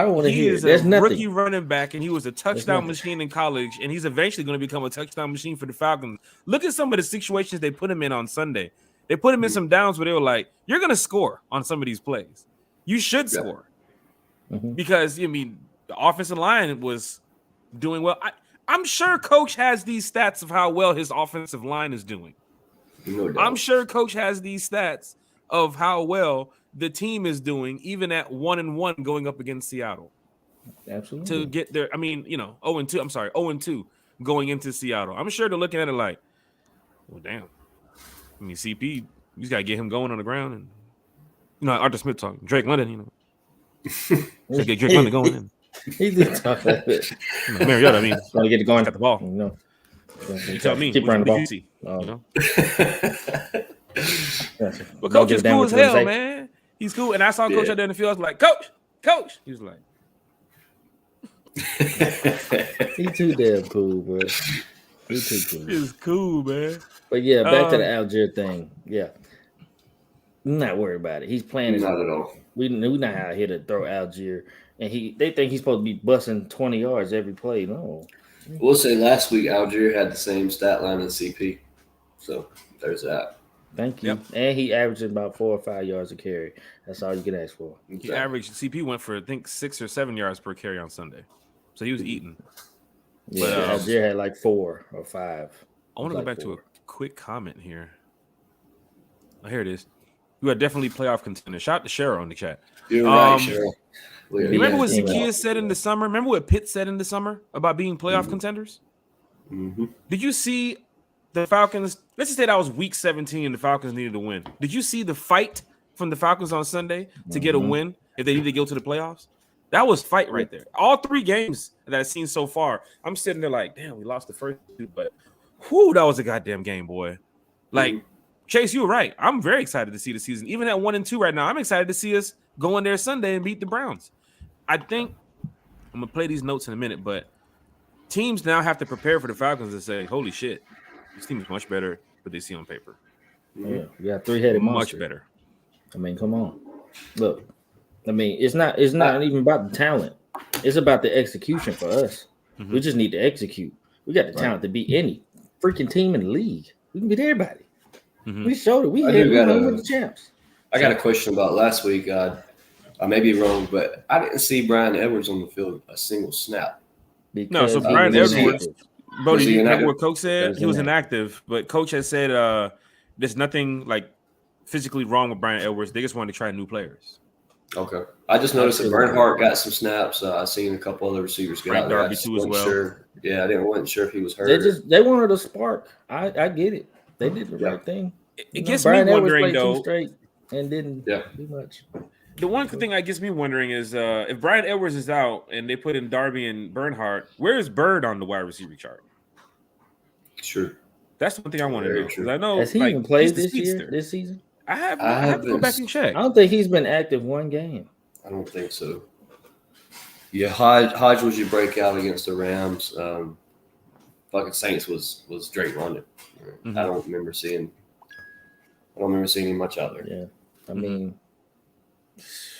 Speaker 2: don't want to
Speaker 1: he
Speaker 2: hear.
Speaker 1: is
Speaker 2: There's
Speaker 1: a
Speaker 2: nothing.
Speaker 1: rookie running back, and he was a touchdown
Speaker 2: nothing.
Speaker 1: machine in college, and he's eventually going to become a touchdown machine for the Falcons. Look at some of the situations they put him in on Sunday. They put him in some downs where they were like, "You're going to score on some of these plays. You should score," because I mean the offensive line was doing well. I'm sure Coach has these stats of how well his offensive line is doing.
Speaker 3: No doubt.
Speaker 1: I'm sure Coach has these stats of how well the team is doing, even at 1-1 going up against Seattle.
Speaker 2: Absolutely.
Speaker 1: To get there, I mean, 0-2. I'm sorry, 0-2 going into Seattle. I'm sure they're looking at it like, well, damn. I mean, CP, you just gotta get him going on the ground, and Arthur Smith talking, Drake London, so get Drake London going in.
Speaker 2: He did talk like that.
Speaker 1: Mariota, I mean,
Speaker 2: Want to get it going?
Speaker 1: got the ball.
Speaker 2: You
Speaker 1: tell me,
Speaker 2: keep running the ball.
Speaker 1: see,
Speaker 2: Gotcha.
Speaker 1: But
Speaker 2: Don't
Speaker 1: Coach
Speaker 2: get
Speaker 1: is
Speaker 2: down
Speaker 1: cool
Speaker 2: with
Speaker 1: as
Speaker 2: what
Speaker 1: hell,
Speaker 2: they say.
Speaker 1: man. He's cool, and I saw Coach out there in the field. I was like, Coach. He was like,
Speaker 2: He too damn cool, bro. He too cool.
Speaker 1: "It's cool, man."
Speaker 2: But yeah, back to the Algier thing. Yeah, I'm not worried about it. He's playing his
Speaker 3: Not
Speaker 2: role.
Speaker 3: at all.
Speaker 2: We not out here to throw Algier, and they think he's supposed to be busting 20 yards every play. No,
Speaker 3: We'll say last week Algier had the same stat line as CP, so there's that.
Speaker 2: thank you.
Speaker 1: Yep.
Speaker 2: And he averaging about 4 or 5 yards a carry. That's all you can ask for.
Speaker 1: He averaged CP went for I think 6 or 7 yards per carry on Sunday, so he was eating.
Speaker 2: Yeah,
Speaker 1: But,
Speaker 2: Algier had like 4 or 5.
Speaker 1: I want to go back to a quick comment here. Oh, here it is. You are definitely playoff contender. Shout out to Cheryl in the chat.
Speaker 3: You're right, Cheryl.
Speaker 1: You remember what
Speaker 2: Yeah.
Speaker 1: Zakiya said in the summer? Remember what Pitt said in the summer about being playoff contenders?
Speaker 3: Mm-hmm.
Speaker 1: Did you see the Falcons? Let's just say that was week 17 and the Falcons needed a win. Did you see the fight from the Falcons on Sunday to get a win if they need to go to the playoffs? That was fight right there. All 3 games that I've seen so far, I'm sitting there like, damn, we lost the first 2, but whoo, that was a goddamn game, boy. Like, Chase, you were right. I'm very excited to see the season. Even at 1-2 right now, I'm excited to see us go in there Sunday and beat the Browns. I think I'm gonna play these notes in a minute, but teams now have to prepare for the Falcons and say, "Holy shit, this team is much better than they see on paper.
Speaker 2: Yeah, we got 3-headed monster.
Speaker 1: Much better."
Speaker 2: I mean, come on. Look, I mean, it's not even about the talent. It's about the execution for us. We just need to execute. We got the talent to beat any freaking team in the league. We can beat everybody. We showed it. We with the champs.
Speaker 3: I got a question about last week. I may be wrong, but I didn't see Brian Edwards on the field a single snap.
Speaker 1: No, so
Speaker 2: Because
Speaker 1: Brian
Speaker 2: he was
Speaker 1: Edwards,
Speaker 2: inactive.
Speaker 1: bro,
Speaker 3: Was
Speaker 1: do
Speaker 3: he
Speaker 1: you remember
Speaker 3: inactive?
Speaker 1: what Coach said? He was
Speaker 2: inactive.
Speaker 1: inactive, but Coach has said there's nothing like physically wrong with Brian Edwards. They just wanted to try new players.
Speaker 3: Okay. I just noticed that Bernhardt got some snaps. I seen a couple other receivers get
Speaker 1: Frank
Speaker 3: out there. I
Speaker 1: Darby
Speaker 3: just
Speaker 1: too as
Speaker 3: wasn't
Speaker 1: well.
Speaker 3: Sure. Yeah, I wasn't sure if he was hurt.
Speaker 2: They wanted a spark. I get it. They did the right thing.
Speaker 1: It gets me
Speaker 2: Brian Edwards
Speaker 1: wondering
Speaker 2: played
Speaker 1: though.
Speaker 2: 2 straight and didn't do much.
Speaker 1: The one thing that gets me wondering is if Brian Edwards is out and they put in Darby and Bernhardt, where is Bird on the wide receiver chart?
Speaker 3: Sure.
Speaker 1: That's the one thing I want to
Speaker 3: Very
Speaker 1: know.
Speaker 3: true.
Speaker 1: Because I know
Speaker 2: Has he
Speaker 1: like,
Speaker 2: even played
Speaker 1: he's the
Speaker 2: this year?
Speaker 1: speedster.
Speaker 2: This season?
Speaker 1: I have to go back and check.
Speaker 2: I don't think he's been active 1 game.
Speaker 3: I don't think so. Yeah, Hodge was your breakout against the Rams. Fucking Saints was Drake London. I don't remember seeing him much out there.
Speaker 2: Yeah. I mean,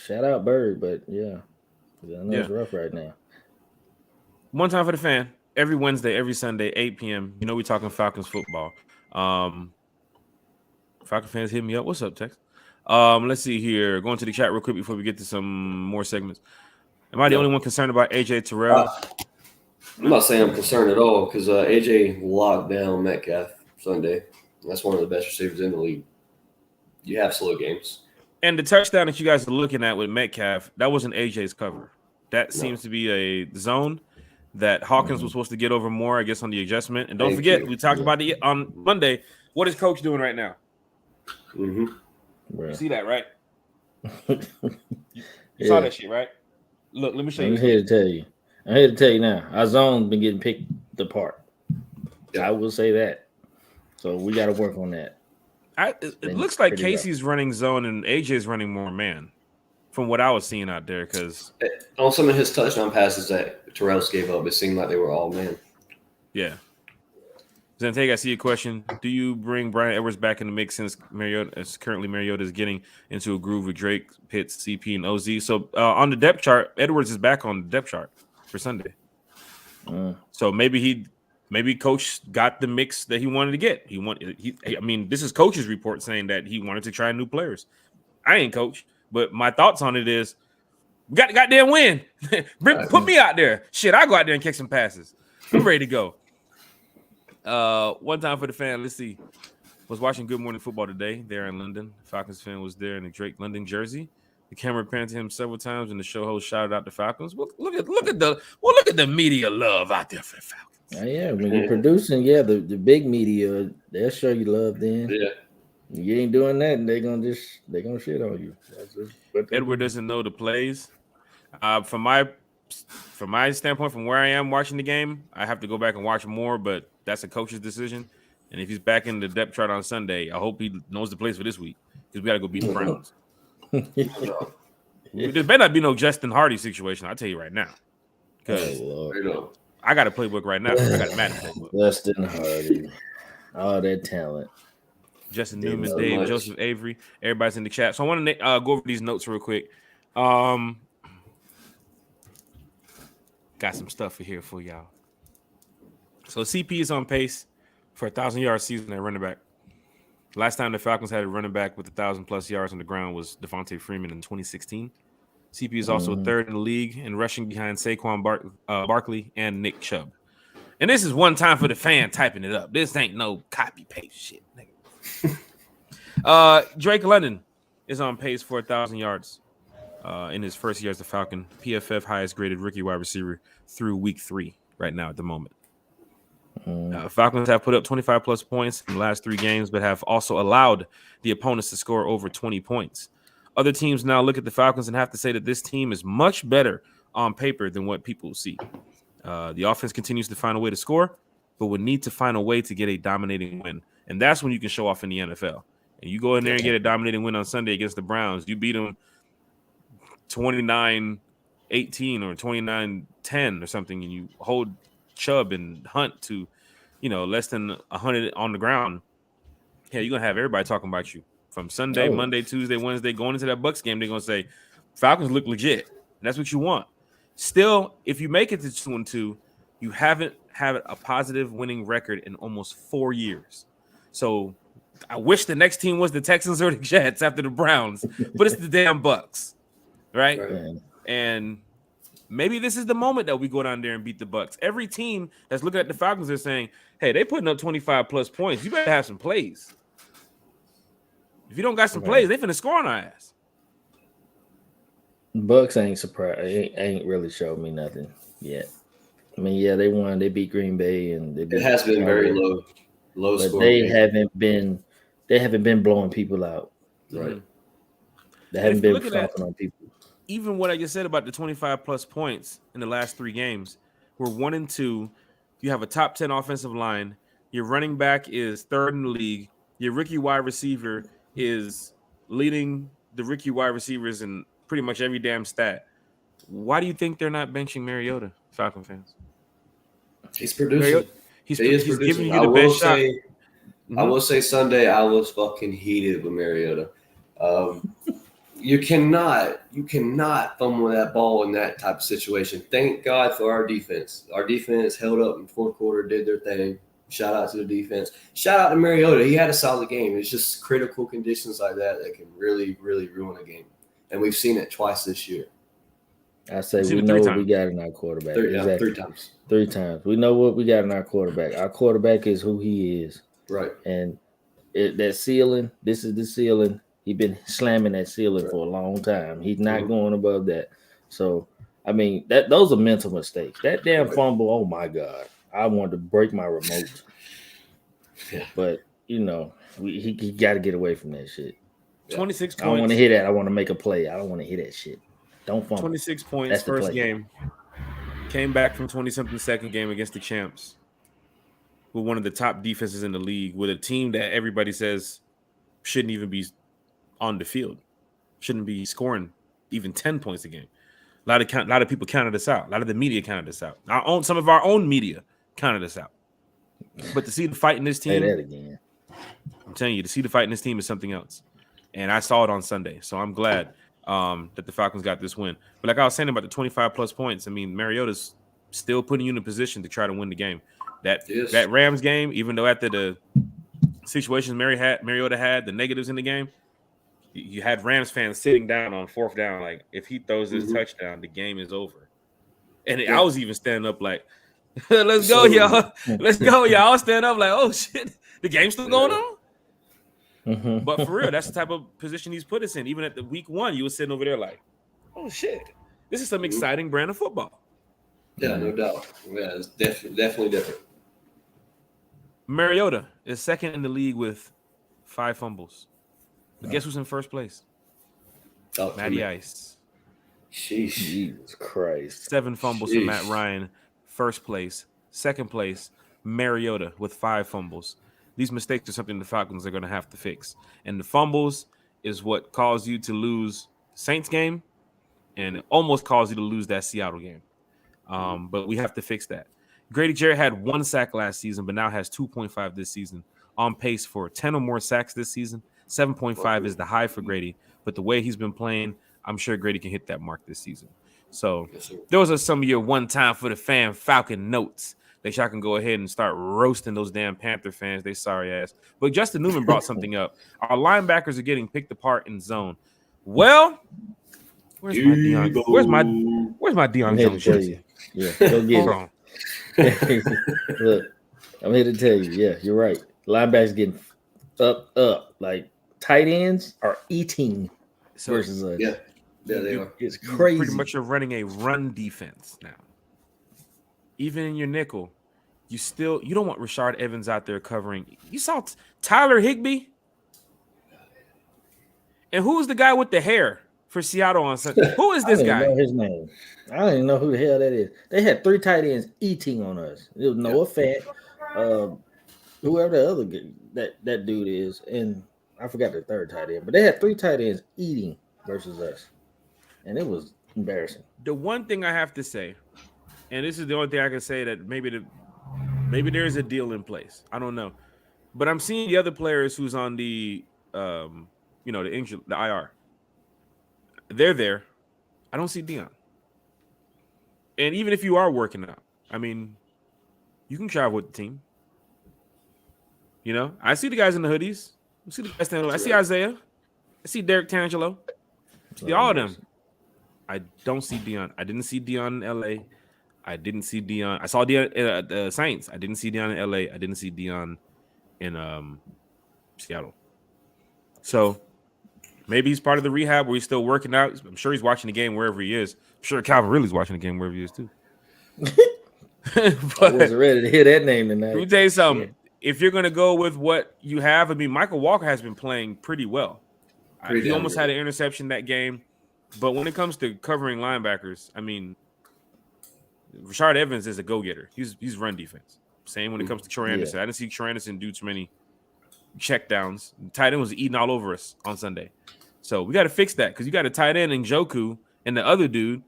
Speaker 2: shout out Bird, but yeah. I know it's rough right now.
Speaker 1: One time for the fan. Every Wednesday, every Sunday, 8 p.m. You know we're talking Falcons football. Falcon fans, hit me up. What's up, Tex? Let's see here. Going to the chat real quick before we get to some more segments. Am I the only one concerned about AJ Terrell?
Speaker 3: I'm not saying I'm concerned at all because AJ locked down Metcalf Sunday. That's one of the best receivers in the league. You have slow games.
Speaker 1: And the touchdown that you guys are looking at with Metcalf, that wasn't AJ's cover. That seems to be a zone that Hawkins was supposed to get over more, I guess, on the adjustment. And don't forget, we talked about it on Monday. What is Coach doing right now?
Speaker 3: Mm-hmm.
Speaker 1: You see that, right? You saw that shit, right? Look, let me show you.
Speaker 2: I'm here to tell you. I'm here to tell you now. Our zone's been getting picked apart. Yeah. I will say that. So we got to work on that.
Speaker 1: It looks like Casey's running zone and AJ's running more man from what I was seeing out there. Because
Speaker 3: on some of his touchdown passes that Terrell gave up, it seemed like they were all man.
Speaker 1: Yeah. Zanteg, I see a question. Do you bring Brian Edwards back in the mix since Mariota is getting into a groove with Drake, Pitts, CP, and OZ? So on the depth chart, Edwards is back on the depth chart for Sunday. So maybe Coach got the mix that he wanted to get. This is Coach's report saying that he wanted to try new players. I ain't Coach, but my thoughts on it is, we got to goddamn win. Put me out there. Shit, I go out there and kick some passes. I'm ready to go. One time for the fan. Let's see. Was watching Good Morning Football today there in London. Falcons fan was there in a Drake London jersey. The camera panned to him several times, and the show host shouted out the Falcons. Look at the media love out there for the Falcons.
Speaker 2: Yeah, when you're producing, the big media, they'll show you love. Then you ain't doing that, and they're gonna shit on you.
Speaker 1: Edward doesn't know the plays. From my standpoint, from where I am watching the game, I have to go back and watch more, but that's a coach's decision. And if he's back in the depth chart on Sunday, I hope he knows the plays for this week because we got to go beat the Browns. There better not be no Justin Hardy situation, I'll tell you right now. Because I got a playbook right now. I got a Madden playbook.
Speaker 2: Justin Hardy. All that talent.
Speaker 1: Justin Newman, Dave, Joseph Avery. Everybody's in the chat. So I want to go over these notes real quick. Got some stuff here for y'all. So CP is on pace for a 1,000-yard season at running back. Last time the Falcons had a running back with 1,000+ yards on the ground was Devontae Freeman in 2016. CP is also third in the league in rushing behind Saquon Barkley and Nick Chubb. And this is one time for the fan typing it up. This ain't no copy paste shit. Drake London is on pace for 1,000 yards in his first year as the Falcon. PFF highest graded rookie wide receiver through week 3 right now at the moment. Falcons have put up 25+ points in the last 3 games, but have also allowed the opponents to score over 20 points. Other teams now look at the Falcons and have to say that this team is much better on paper than what people see. The offense continues to find a way to score, but would need to find a way to get a dominating win. And that's when you can show off in the NFL. And you go in there and get a dominating win on Sunday against the Browns. You beat them 29-18 or 29-10 or something, and you hold Chubb and Hunt to, less than 100 on the ground. Yeah, you're going to have everybody talking about you. From Sunday, Monday, Tuesday, Wednesday, going into that Bucs game, they're going to say, Falcons look legit. And that's what you want. Still, if you make it to 2-2, you haven't had a positive winning record in almost 4 years. So I wish the next team was the Texans or the Jets after the Browns, but it's the damn Bucs, right? And maybe this is the moment that we go down there and beat the Bucs. Every team that's looking at the Falcons is saying, hey, they putting up 25+ points. You better have some plays. If you don't got some plays, they finna score on our ass.
Speaker 2: Bucks ain't surprised. Ain't really showed me nothing yet. I mean, they won. They beat Green Bay, and it
Speaker 3: has been very low score.
Speaker 2: They haven't been blowing people out.
Speaker 3: Right.
Speaker 2: They haven't been stomping on people.
Speaker 1: Even what I just said about the 25+ points in the last 3 games, we're 1-2. You have a top 10 offensive line. Your running back is 3rd in the league. Your rookie wide receiver is leading the rookie wide receivers in pretty much every damn stat. Why do you think they're not benching Mariota, Falcon fans?
Speaker 3: He's producing.
Speaker 1: He's giving you the best shot.
Speaker 3: I will say Sunday I was fucking heated with Mariota. You cannot fumble that ball in that type of situation. Thank God for our defense. Our defense held up in the 4th quarter, did their thing. Shout out to the defense. Shout out to Mariota. He had a solid game. It's just critical conditions like that can really, really ruin a game. And we've seen it twice this year.
Speaker 2: I say we know what we got in our quarterback.
Speaker 3: 3 times.
Speaker 2: 3 times. We know what we got in our quarterback. Our quarterback is who he is.
Speaker 3: Right.
Speaker 2: And that ceiling. This is the ceiling. He's been slamming that ceiling for a long time. He's not going above that. So I mean, those are mental mistakes. That damn fumble. Oh my god, I wanted to break my remote.
Speaker 3: Yeah.
Speaker 2: But he got to get away from that shit.
Speaker 1: 26 points.
Speaker 2: I don't want to hear that. I want to make a play. I don't want to hear that shit. Don't fumble.
Speaker 1: 26 points.
Speaker 2: That's the
Speaker 1: First
Speaker 2: play.
Speaker 1: game. Came back from 20-something second game against the champs. With one of the top defenses in the league, with a team that everybody says shouldn't even be on the field, shouldn't be scoring even 10 points a game. A lot of people counted us out. A lot of the media counted us out. Some of our own media counted us out. But to see the fight in this team,
Speaker 2: say that again.
Speaker 1: I'm telling you, to see the fight in this team is something else. And I saw it on Sunday, so I'm glad that the Falcons got this win. But like I was saying about the 25 plus points, I mean, Mariota's still putting you in a position to try to win the game. That Rams game, even though after the situations Mariota had, the negatives in the game, you had Rams fans sitting down on fourth down, like if he throws this touchdown, the game is over. And I was even standing up like, let's go, y'all. Let's go, y'all. I was standing up like, oh shit, the game's still going on. But for real, that's the type of position he's put us in. Even at the week 1, you were sitting over there like, oh shit, this is some exciting brand of football.
Speaker 3: Yeah, no doubt. Yeah, it's definitely different.
Speaker 1: Mariota is second in the league with 5 fumbles. But guess who's in first place? Matty Ice.
Speaker 3: Sheesh.
Speaker 2: Jesus Christ.
Speaker 1: 7 fumbles for Matt Ryan. First place. Second place, Mariota with 5 fumbles. These mistakes are something the Falcons are going to have to fix. And the fumbles is what caused you to lose Saints game, and it almost caused you to lose that Seattle game. But we have to fix that. Grady Jarrett had 1 sack last season, but now has 2.5 this season. On pace for 10 or more sacks this season. 7.5 is the high for Grady. But the way he's been playing, I'm sure Grady can hit that mark this season. So those are some of your one time for the fan Falcon notes that y'all can go ahead and start roasting those damn Panther fans. They sorry ass. But Justin Newman brought something up. Our linebackers are getting picked apart in zone. Well, where's my Deion? Where's my Deion Jones jersey?
Speaker 2: Yeah, go get
Speaker 1: Hold on.
Speaker 2: Look, I'm here to tell you. Yeah, you're right. Linebackers getting up. Like tight ends are eating versus us.
Speaker 3: Yeah, they are.
Speaker 2: It's crazy.
Speaker 1: Pretty much you're running a run defense now. Even in your nickel, you don't want Rashard Evans out there covering. You saw Tyler Higbee? And who's the guy with the hair for Seattle on Sunday? Who is this guy?
Speaker 2: I don't even know his name. I don't even know who the hell that is. They had 3 tight ends eating on us. It was Noah Fant, whoever the other that dude is, and I forgot the third tight end. But they had 3 tight ends eating versus us, and it was embarrassing.
Speaker 1: The one thing I have to say, and this is the only thing I can say, that maybe there is a deal in place. I don't know, but I'm seeing the other players who's on the the IR. They're there. I don't see Deion. And even if you are working out, I mean, you can travel with the team. You know, I see the guys in the hoodies. I see the guys standing. I see Isaiah. I see Derek Tangelo. I see all of them. I don't see Deion. I didn't see Deion in LA. I didn't see Deion. I saw Deion at the Saints. I didn't see Deion in LA. I didn't see Deion in Seattle. So maybe he's part of the rehab where he's still working out. I'm sure he's watching the game wherever he is. I'm sure Calvin Ridley's watching the game wherever he is too.
Speaker 2: But I wasn't ready to hear that name tonight.
Speaker 1: Let me tell you something. Yeah. If you're going to go with what you have, I mean, Michael Walker has been playing pretty well. He almost had an interception that game. But when it comes to covering linebackers, I mean, Rashard Evans is a go-getter. He's run defense. Same when it comes to Troy Anderson. I didn't see Troy Anderson do too many check downs. The tight end was eating all over us on Sunday. So we got to fix that because you got a tight end in Njoku and the other dude,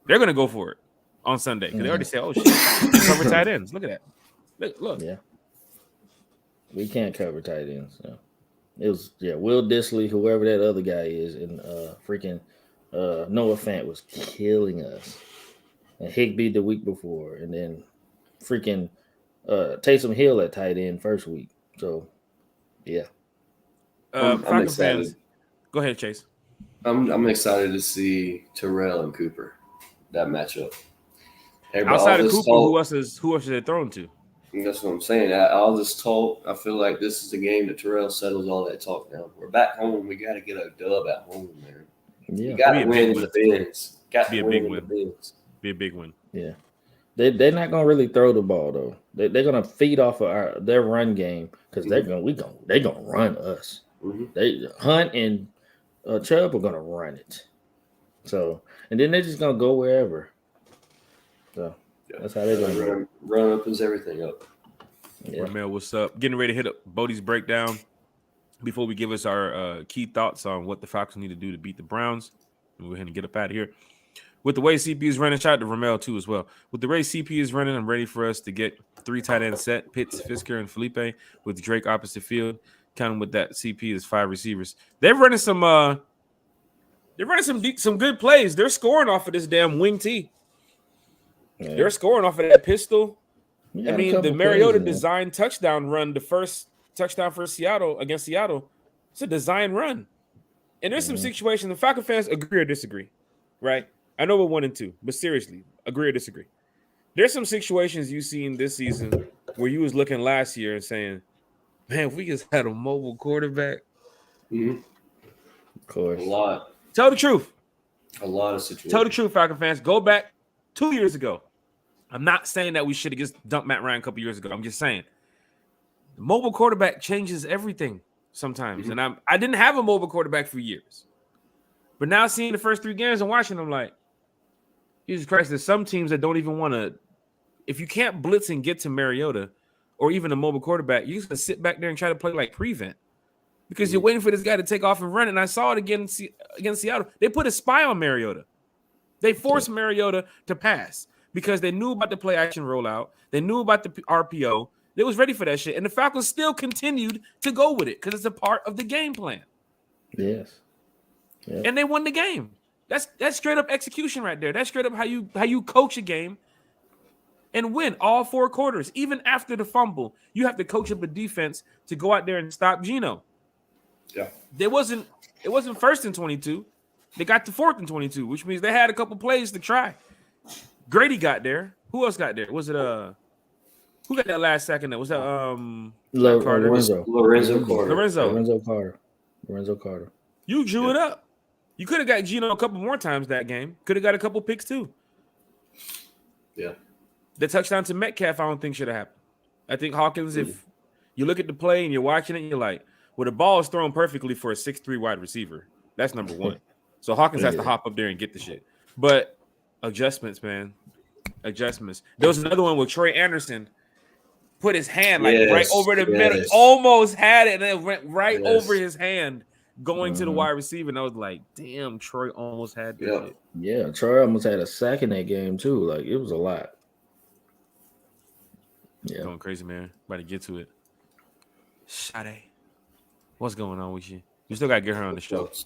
Speaker 1: they're going to go for it on Sunday because they already said, oh, shit, cover tight ends. Look at that. Look.
Speaker 2: Yeah. We can't cover tight ends. So. It was, Will Dissly, whoever that other guy is, and freaking Noah Fant was killing us. And Higbee the week before, and then freaking Taysom Hill at tight end first week. So, yeah.
Speaker 3: I'm excited.
Speaker 1: Fans, go ahead, Chase.
Speaker 3: I'm excited to see Terrell and Cooper, that matchup.
Speaker 1: Outside of Cooper, who else is they thrown to?
Speaker 3: And that's what I'm saying. All this talk, I feel like this is the game that Terrell settles all that talk down. We're back home. We got to get a dub at home, man.
Speaker 2: Yeah,
Speaker 3: you got
Speaker 1: Be
Speaker 3: to
Speaker 1: a
Speaker 3: win
Speaker 1: big
Speaker 3: in the
Speaker 1: win.
Speaker 3: bins. Got
Speaker 1: Be
Speaker 3: to
Speaker 1: a
Speaker 3: win
Speaker 1: big
Speaker 3: in
Speaker 1: win.
Speaker 3: the bins.
Speaker 1: Be a big win.
Speaker 2: yeah. They're not gonna really throw the ball though. They're gonna feed off of their run game because they're gonna run us.
Speaker 3: Mm-hmm.
Speaker 2: They Hunt and Chubb are gonna run it. So and then they're just gonna go wherever. So that's how they're gonna
Speaker 3: run opens everything up.
Speaker 2: Yeah.
Speaker 1: Ramel, what's up? Getting ready to hit up Bodie's breakdown before we give us our key thoughts on what the Falcons need to do to beat the Browns. We'll go ahead and get up out of here. With the way CP is running, shout out to Ramel too as well. With the way CP is running, I'm ready for us to get 3 tight end set: Pitts, Fisker, and Felipe, with Drake opposite field. Counting with that, CP is 5 receivers. They're running some good plays. They're scoring off of this damn wing T.
Speaker 2: Yeah.
Speaker 1: They're scoring off of that pistol.
Speaker 2: Yeah,
Speaker 1: I mean, the Mariota design touchdown run, the first touchdown for Seattle against Seattle, it's a design run. And there's some situations the Falcon fans agree or disagree, right? I know we're 1-2, but seriously, agree or disagree. There's some situations you've seen this season where you was looking last year and saying, man, if we just had a mobile quarterback.
Speaker 3: Mm-hmm.
Speaker 2: Of course.
Speaker 3: A lot.
Speaker 1: Tell the truth.
Speaker 3: A lot of situations.
Speaker 1: Tell the truth, Falcon fans. Go back 2 years ago. I'm not saying that we should have just dumped Matt Ryan a couple years ago. I'm just saying the mobile quarterback changes everything sometimes.
Speaker 3: Mm-hmm.
Speaker 1: And I didn't have a mobile quarterback for years. But now seeing the first 3 games and watching them, like, Jesus Christ, there's some teams that don't even want to. If you can't blitz and get to Mariota or even a mobile quarterback, you're just going to sit back there and try to play like prevent because you're waiting for this guy to take off and run. And I saw it again against Seattle. They put a spy on Mariota. They forced Mariota to pass because they knew about the play action rollout. They knew about the RPO. They was ready for that shit. And the Falcons still continued to go with it because it's a part of the game plan.
Speaker 2: Yes. Yep.
Speaker 1: And they won the game. That's straight up execution right there. That's straight up how you coach a game and win all 4 quarters. Even after the fumble, you have to coach up a defense to go out there and stop Geno.
Speaker 3: Yeah.
Speaker 1: It wasn't 1st and 22. They got to 4th and 22, which means they had a couple plays to try. Grady got there. Who else got there? Was it who got that last second? That was that
Speaker 2: Lorenzo Carter.
Speaker 1: You drew it up. You could have got Geno a couple more times that game. Could have got a couple picks too.
Speaker 3: Yeah.
Speaker 1: The touchdown to Metcalf, I don't think should have happened. I think Hawkins, if you look at the play and you're watching it, and you're like, well, the ball is thrown perfectly for a 6'3" wide receiver. That's number 1. So Hawkins has to hop up there and get the shit. But adjustments, man. Adjustments. There was another one where Troy Anderson put his hand right over the middle, almost had it, and it went right over his hand. Going to the wide receiver, and I was like, damn, Troy almost had this shit.
Speaker 2: Yeah, Troy almost had a sack in that game, too. Like, it was a lot. Yeah.
Speaker 1: Going crazy, man. About to get to it. Sade, what's going on with you? You still got to get her on the show.
Speaker 2: It's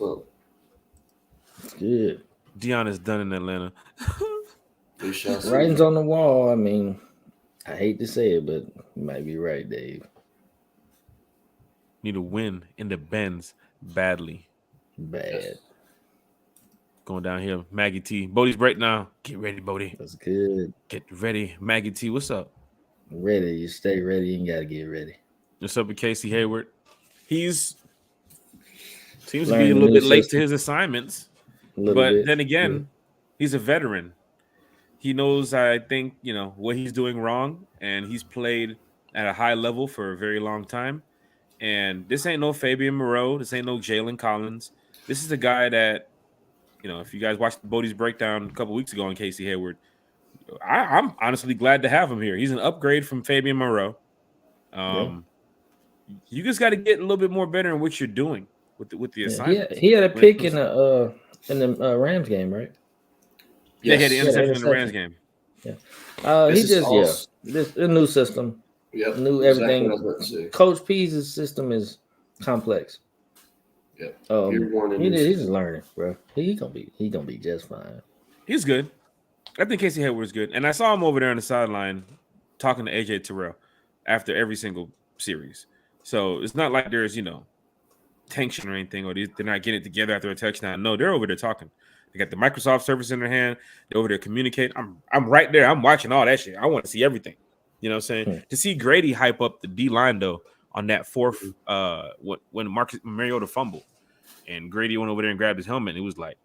Speaker 2: good.
Speaker 1: Dion is done in Atlanta.
Speaker 2: Writing's on the wall. I mean, I hate to say it, but you might be right, Dave.
Speaker 1: Need a win in the Benz. Badly.
Speaker 2: Bad.
Speaker 1: Going down here. Maggie T. Bodie's break now. Get ready, Bodie.
Speaker 2: That's good.
Speaker 1: Get ready. Maggie T, what's up?
Speaker 2: Ready. You stay ready. You got to get ready.
Speaker 1: What's up with Casey Hayward? Seems to be a little bit late to his assignments. But then again, he's a veteran. He knows, I think, what he's doing wrong. And he's played at a high level for a very long time. And this ain't no Fabian Moreau. This ain't no Jalen Collins. This is a guy that, if you guys watched Bodie's breakdown a couple weeks ago on Casey Hayward, I'm honestly glad to have him here. He's an upgrade from Fabian Moreau. You just got to get a little bit more better in what you're doing with the assignment.
Speaker 2: He had a pick in the Rams game, right?
Speaker 1: Yeah, he had the interception in the Rams game.
Speaker 2: Yeah. This a new system.
Speaker 3: Yep,
Speaker 2: knew everything. Coach Pease's system is complex.
Speaker 3: Yeah,
Speaker 2: he's just learning, bro. He gonna be just fine.
Speaker 1: He's good. I think Casey Hayward is good, and I saw him over there on the sideline talking to AJ Terrell after every single series. So it's not like there's tension or anything, or they're not getting it together after a touchdown. No, they're over there talking. They got the Microsoft Surface in their hand. They're over there communicating. I'm right there. I'm watching all that shit. I want to see everything. You know what I'm saying? To see Grady hype up the D line though on that fourth when Mariota fumbled and Grady went over there and grabbed his helmet, and it was like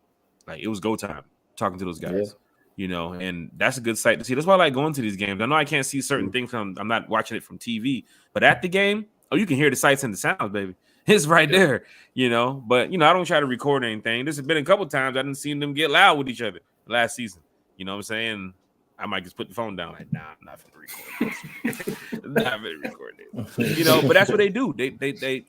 Speaker 1: it was go time talking to those guys.
Speaker 2: Yeah.
Speaker 1: You know, and that's a good sight to see. That's why I like going to these games. I know I can't see certain things from I'm not watching it from TV, but at the game, you can hear the sights and the sounds, baby. It's right there, you know. But I don't try to record anything. This has been a couple times I didn't see them get loud with each other last season. You know what I'm saying? I might just put the phone down. Like, nah, I'm not gonna record this. I'm not gonna record it. But that's what they do. They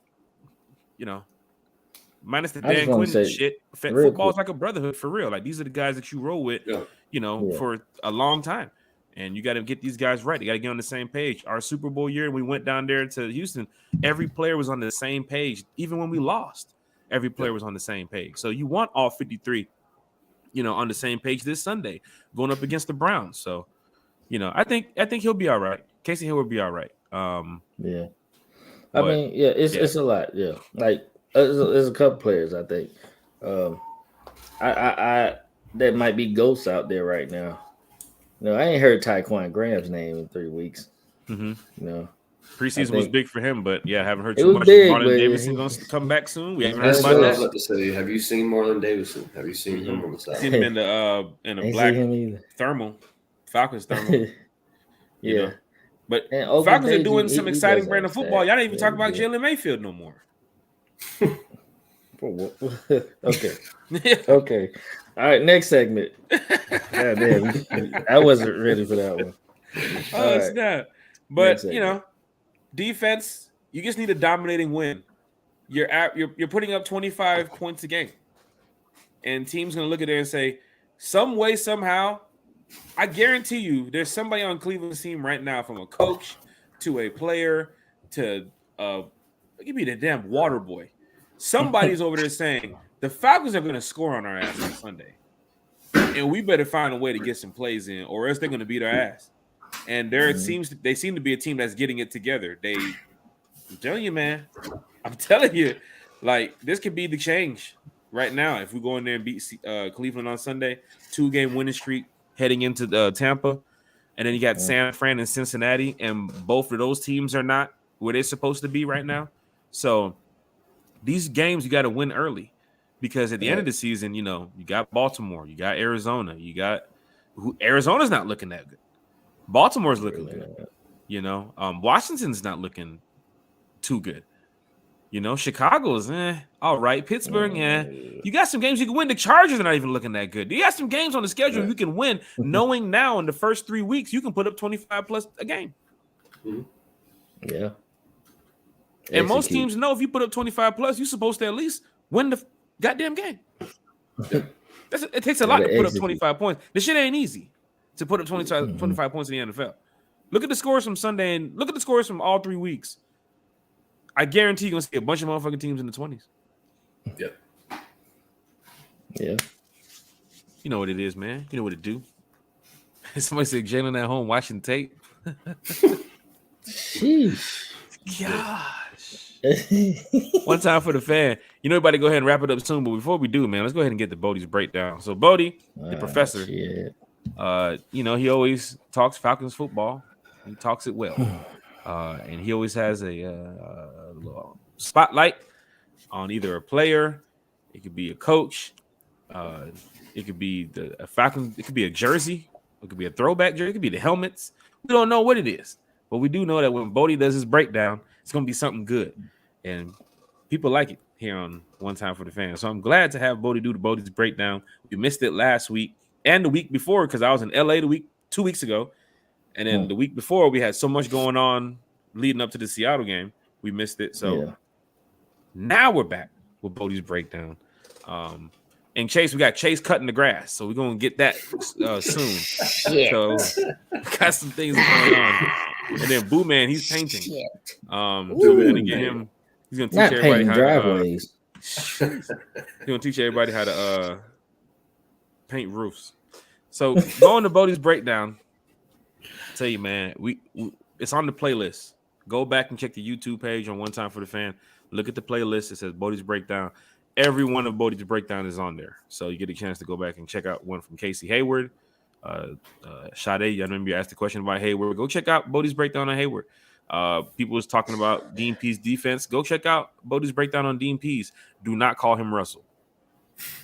Speaker 1: minus the Dan Quinn shit. Football is like a brotherhood for real. Like these are the guys that you roll with, for a long time. And you got to get these guys right. You got to get on the same page. Our Super Bowl year, we went down there to Houston. Every player was on the same page. Even when we lost, every player was on the same page. So you want all 53, on the same page this Sunday, going up against the Browns. So, I think he'll be all right. Casey Hayward will be all right.
Speaker 2: It's a lot. Yeah, like there's a couple players I think. I that might be ghosts out there right now. No, I ain't heard Tyquan Graham's name in 3 weeks.
Speaker 1: Mm-hmm. Preseason was big for him, but I haven't heard
Speaker 2: too
Speaker 1: much.
Speaker 2: Big,
Speaker 1: Marlon Davidson going to come back soon. We haven't heard
Speaker 3: about
Speaker 1: that.
Speaker 3: I was about to say, have you seen Marlon Davidson? Have you seen him on the side?
Speaker 1: Seen him in a black thermal, Falcons thermal. But Falcons are doing some exciting brand of football. Y'all didn't even talk about Jalen Mayfield no more.
Speaker 2: Okay. All right, next segment. God damn, I wasn't ready for that one.
Speaker 1: It's not. But defense, you just need a dominating win. You're putting up 25 points a game, and teams gonna look at it and say, some way, somehow, I guarantee you, there's somebody on Cleveland's team right now, from a coach to a player to give me the damn water boy. Somebody's over there saying the Falcons are going to score on our ass on Sunday, and we better find a way to get some plays in, or else they're going to beat our ass. And they seem to be a team that's getting it together. I'm telling you, man. I'm telling you, like this could be the change right now if we go in there and beat Cleveland on Sunday. 2-game winning streak heading into Tampa, and then you got San Fran and Cincinnati, and both of those teams are not where they're supposed to be right now. So these games you got to win early, because at the end of the season, you got Baltimore, you got Arizona, Arizona's not looking that good. Baltimore's looking good. Washington's not looking too good. Chicago's all right. Pittsburgh, you got some games you can win. The Chargers are not even looking that good. You got some games on the schedule you can win, knowing now in the first 3 weeks you can put up 25 plus a game.
Speaker 2: Yeah.
Speaker 1: And most teams know if you put up 25 plus, you're supposed to at least win the goddamn game. It takes a lot to put up 25 points. This shit ain't easy to put up 25 points in the NFL. Look at the scores from Sunday and look at the scores from all 3 weeks. I guarantee you're going to see a bunch of motherfucking teams in the 20s.
Speaker 3: Yep.
Speaker 2: Yeah.
Speaker 1: You know what it is, man. You know what it do. Somebody said Jalen at home watching tape.
Speaker 2: Sheesh.
Speaker 1: Gosh. One time for the fan. Everybody go ahead and wrap it up soon. But before we do, man, let's go ahead and get the Bodie's breakdown. So Bodie, the professor, he always talks Falcons football. He talks it well. And he always has a little spotlight on either a player, it could be a coach, it could be a Falcon, it could be a jersey, it could be a throwback jersey, it could be the helmets. We don't know what it is, but we do know that when Bodie does his breakdown, it's going to be something good. And people like it here on One Time for the Fans. So I'm glad to have Bodie do the Bodie's breakdown. We missed it last week and the week before because I was in LA 2 weeks ago. And then the week before, we had so much going on leading up to the Seattle game. We missed it. So now we're back with Bodie's breakdown. And Chase, we got Chase cutting the grass. So we're going to get that soon. So got some things going on. And then Boo Man, he's painting. So we're going to get him. He's going to teach everybody how
Speaker 2: driveways.
Speaker 1: He's going to teach everybody how to paint roofs. So going to Bodie's breakdown. Tell you, man, we it's on the playlist. Go back and check the YouTube page on One Time for the Fan. Look at the playlist. It says Bodie's breakdown. Every one of Bodie's breakdown is on there, so you get a chance to go back and check out one from Casey Hayward, Sade, I remember you asked the question about Hayward. Go check out Bodie's breakdown on Hayward. People was talking about Dean Pease defense. Go check out Bodie's breakdown on Dean Pease. Do not call him Russell.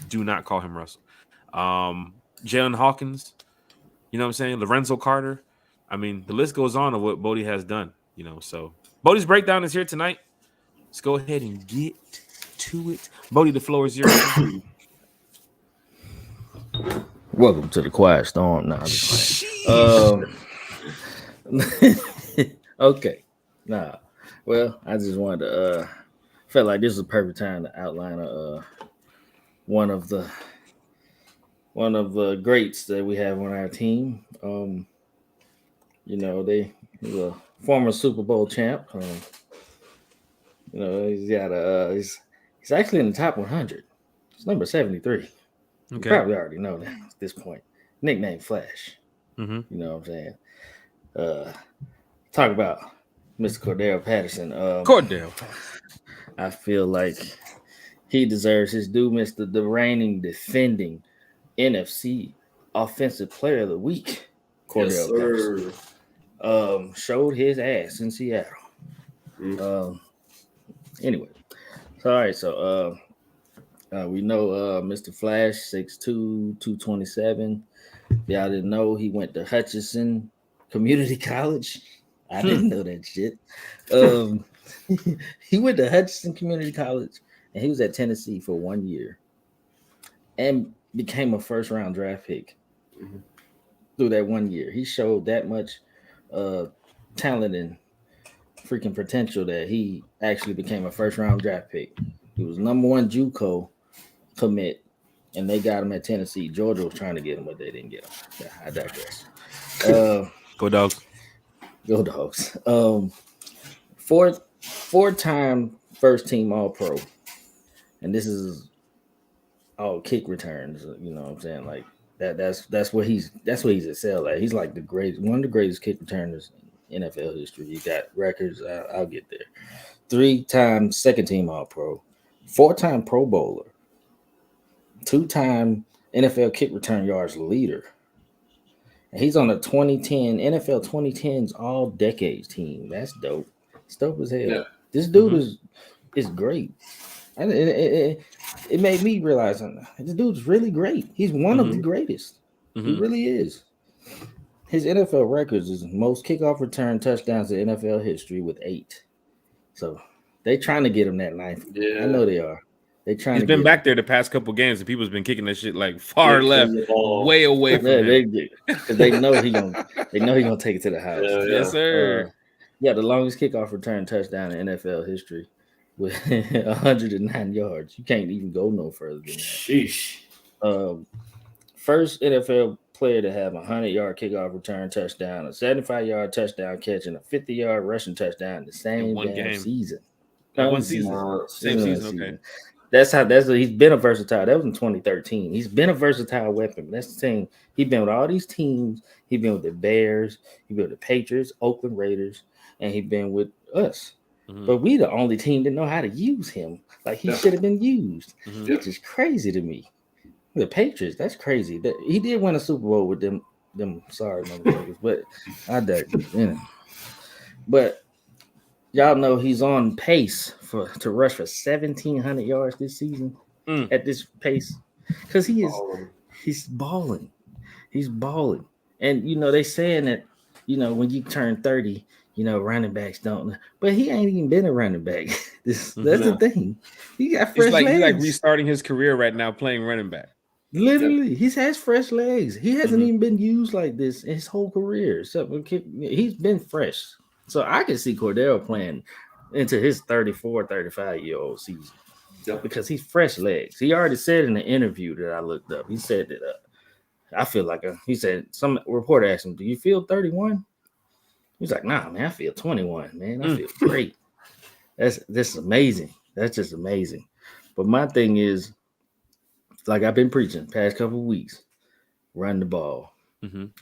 Speaker 1: Do not call him Russell. Jalen Hawkins, you know what I'm saying? Lorenzo Carter. I mean, the list goes on of what Bodie has done, you know. So Bodie's breakdown is here tonight. Let's go ahead and get to it. Bodie, the floor is yours.
Speaker 2: Welcome to the Quiet Storm. Nah, I'm just playing. Okay. Nah. Well, I just wanted to felt like this is a perfect time to outline one of the greats that we have on our team. You know, he's a former Super Bowl champ. You know, he's got he's actually in the top 100. It's number 73.
Speaker 1: Okay.
Speaker 2: You probably already know that at this point. Nickname Flash.
Speaker 1: Mm-hmm.
Speaker 2: You know what I'm saying? Talk about Mr. Cordell Patterson.
Speaker 1: Cordell.
Speaker 2: I feel like he deserves his due, Mr. the reigning, defending NFC Offensive Player of the Week. Cordell Patterson. Showed his ass in Seattle. Anyway, all right, so we know Mr. Flash, 6'2", 227. Y'all didn't know he went to Hutchinson Community College. I didn't know that shit. He went to Hutchinson Community College, and he was at Tennessee for 1 year and became a first-round draft pick through that 1 year. He showed that much talent and freaking potential that he actually became a first-round draft pick. He was number one JUCO commit, and they got him at Tennessee. Georgia was trying to get him, but they didn't get him. Yeah, I digress.
Speaker 1: Go Dogs.
Speaker 2: Go Dogs. Four-time first-team All-Pro, and this is all kick returns. You know what I'm saying? Like that's what he's excelled at. He's like one of the greatest kick returners in NFL history. He got records. I'll get there. 3-time second-team All-Pro, 4-time Pro Bowler, 2-time NFL kick return yards leader. And he's on the 2010 NFL 2010s All Decades team. That's dope. It's dope as hell. Yeah. This dude is great. And it made me realize this dude's really great. He's one of the greatest. He really is. His NFL records is most kickoff return touchdowns in NFL history with 8. So they trying to get him that 9th. Yeah. I know they are. They trying.
Speaker 1: He's been back there the past couple games, and people's been kicking that shit like far left, way away from him.
Speaker 2: Because they know he gonna take it to the house.
Speaker 1: Yes, sir.
Speaker 2: The longest kickoff return touchdown in NFL history with 109 yards. You can't even go no further than that.
Speaker 3: Sheesh.
Speaker 2: First NFL player to have a 100-yard kickoff return touchdown, a 75-yard touchdown catch, and a 50-yard rushing touchdown in the same season.
Speaker 1: One season. Same season. Okay.
Speaker 2: That's he's been a versatile. That was in 2013. He's been a versatile weapon. That's the thing. He's been with all these teams. He's been with the Bears. He's been with the Patriots, Oakland Raiders, and he's been with us. But we the only team that know how to use him. Like he should have been used, which is crazy to me. The Patriots, that's crazy. That he did win a Super Bowl with them sorry motherfuckers, but I digress. But y'all know he's on pace to rush for 1,700 yards this season at this pace because he's balling. He's balling. And, they saying that, when you turn 30, running backs don't. But he ain't even been a running back. That's the thing. He got fresh legs.
Speaker 1: He's like restarting his career right now playing running back.
Speaker 2: Literally, he has fresh legs. He hasn't even been used like this in his whole career. So he's been fresh. So I can see Cordell playing into his 34, 35-year-old season because he's fresh legs. He already said in the interview that I looked up, he said that I feel like he said some reporter asked him, do you feel 31? He's like, nah, man, I feel 21, man. I feel great. This is amazing. That's just amazing. But my thing is, like I've been preaching past couple of weeks, run the ball,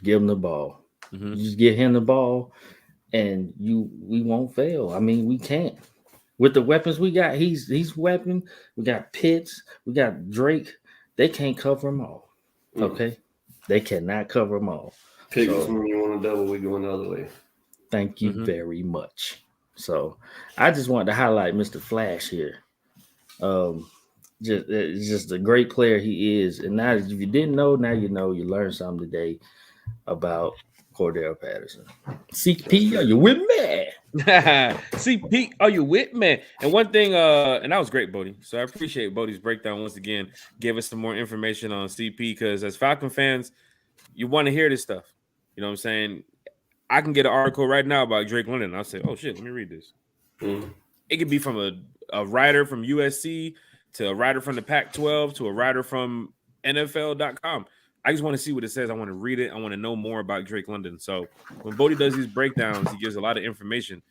Speaker 2: give him the ball. You just give him the ball, and we won't fail. I mean, we can't. With the weapons we got, he's weapon. We got Pitts, we got Drake. They can't cover them all. Okay, They cannot cover them all.
Speaker 3: Pick
Speaker 2: So-
Speaker 3: us when you want to double, we going the other way.
Speaker 2: Thank you very much. So I just wanted to highlight Mr. Flash here. Just a great player he is. And now, if you didn't know, now you know. You learned something today about Cordell Patterson. CP, are you with me?
Speaker 1: CP, are you with me? And one thing, and that was great, Bodie. So I appreciate Bodie's breakdown once again. Give us some more information on CP because as Falcon fans, you want to hear this stuff. You know what I'm saying? I can get an article right now about Drake London. I'll say, oh shit, let me read this. It could be from a writer from USC to a writer from the Pac-12 to a writer from NFL.com. I just want to see what it says. I want to read it. I want to know more about Drake London. So when Bodie does these breakdowns, he gives a lot of information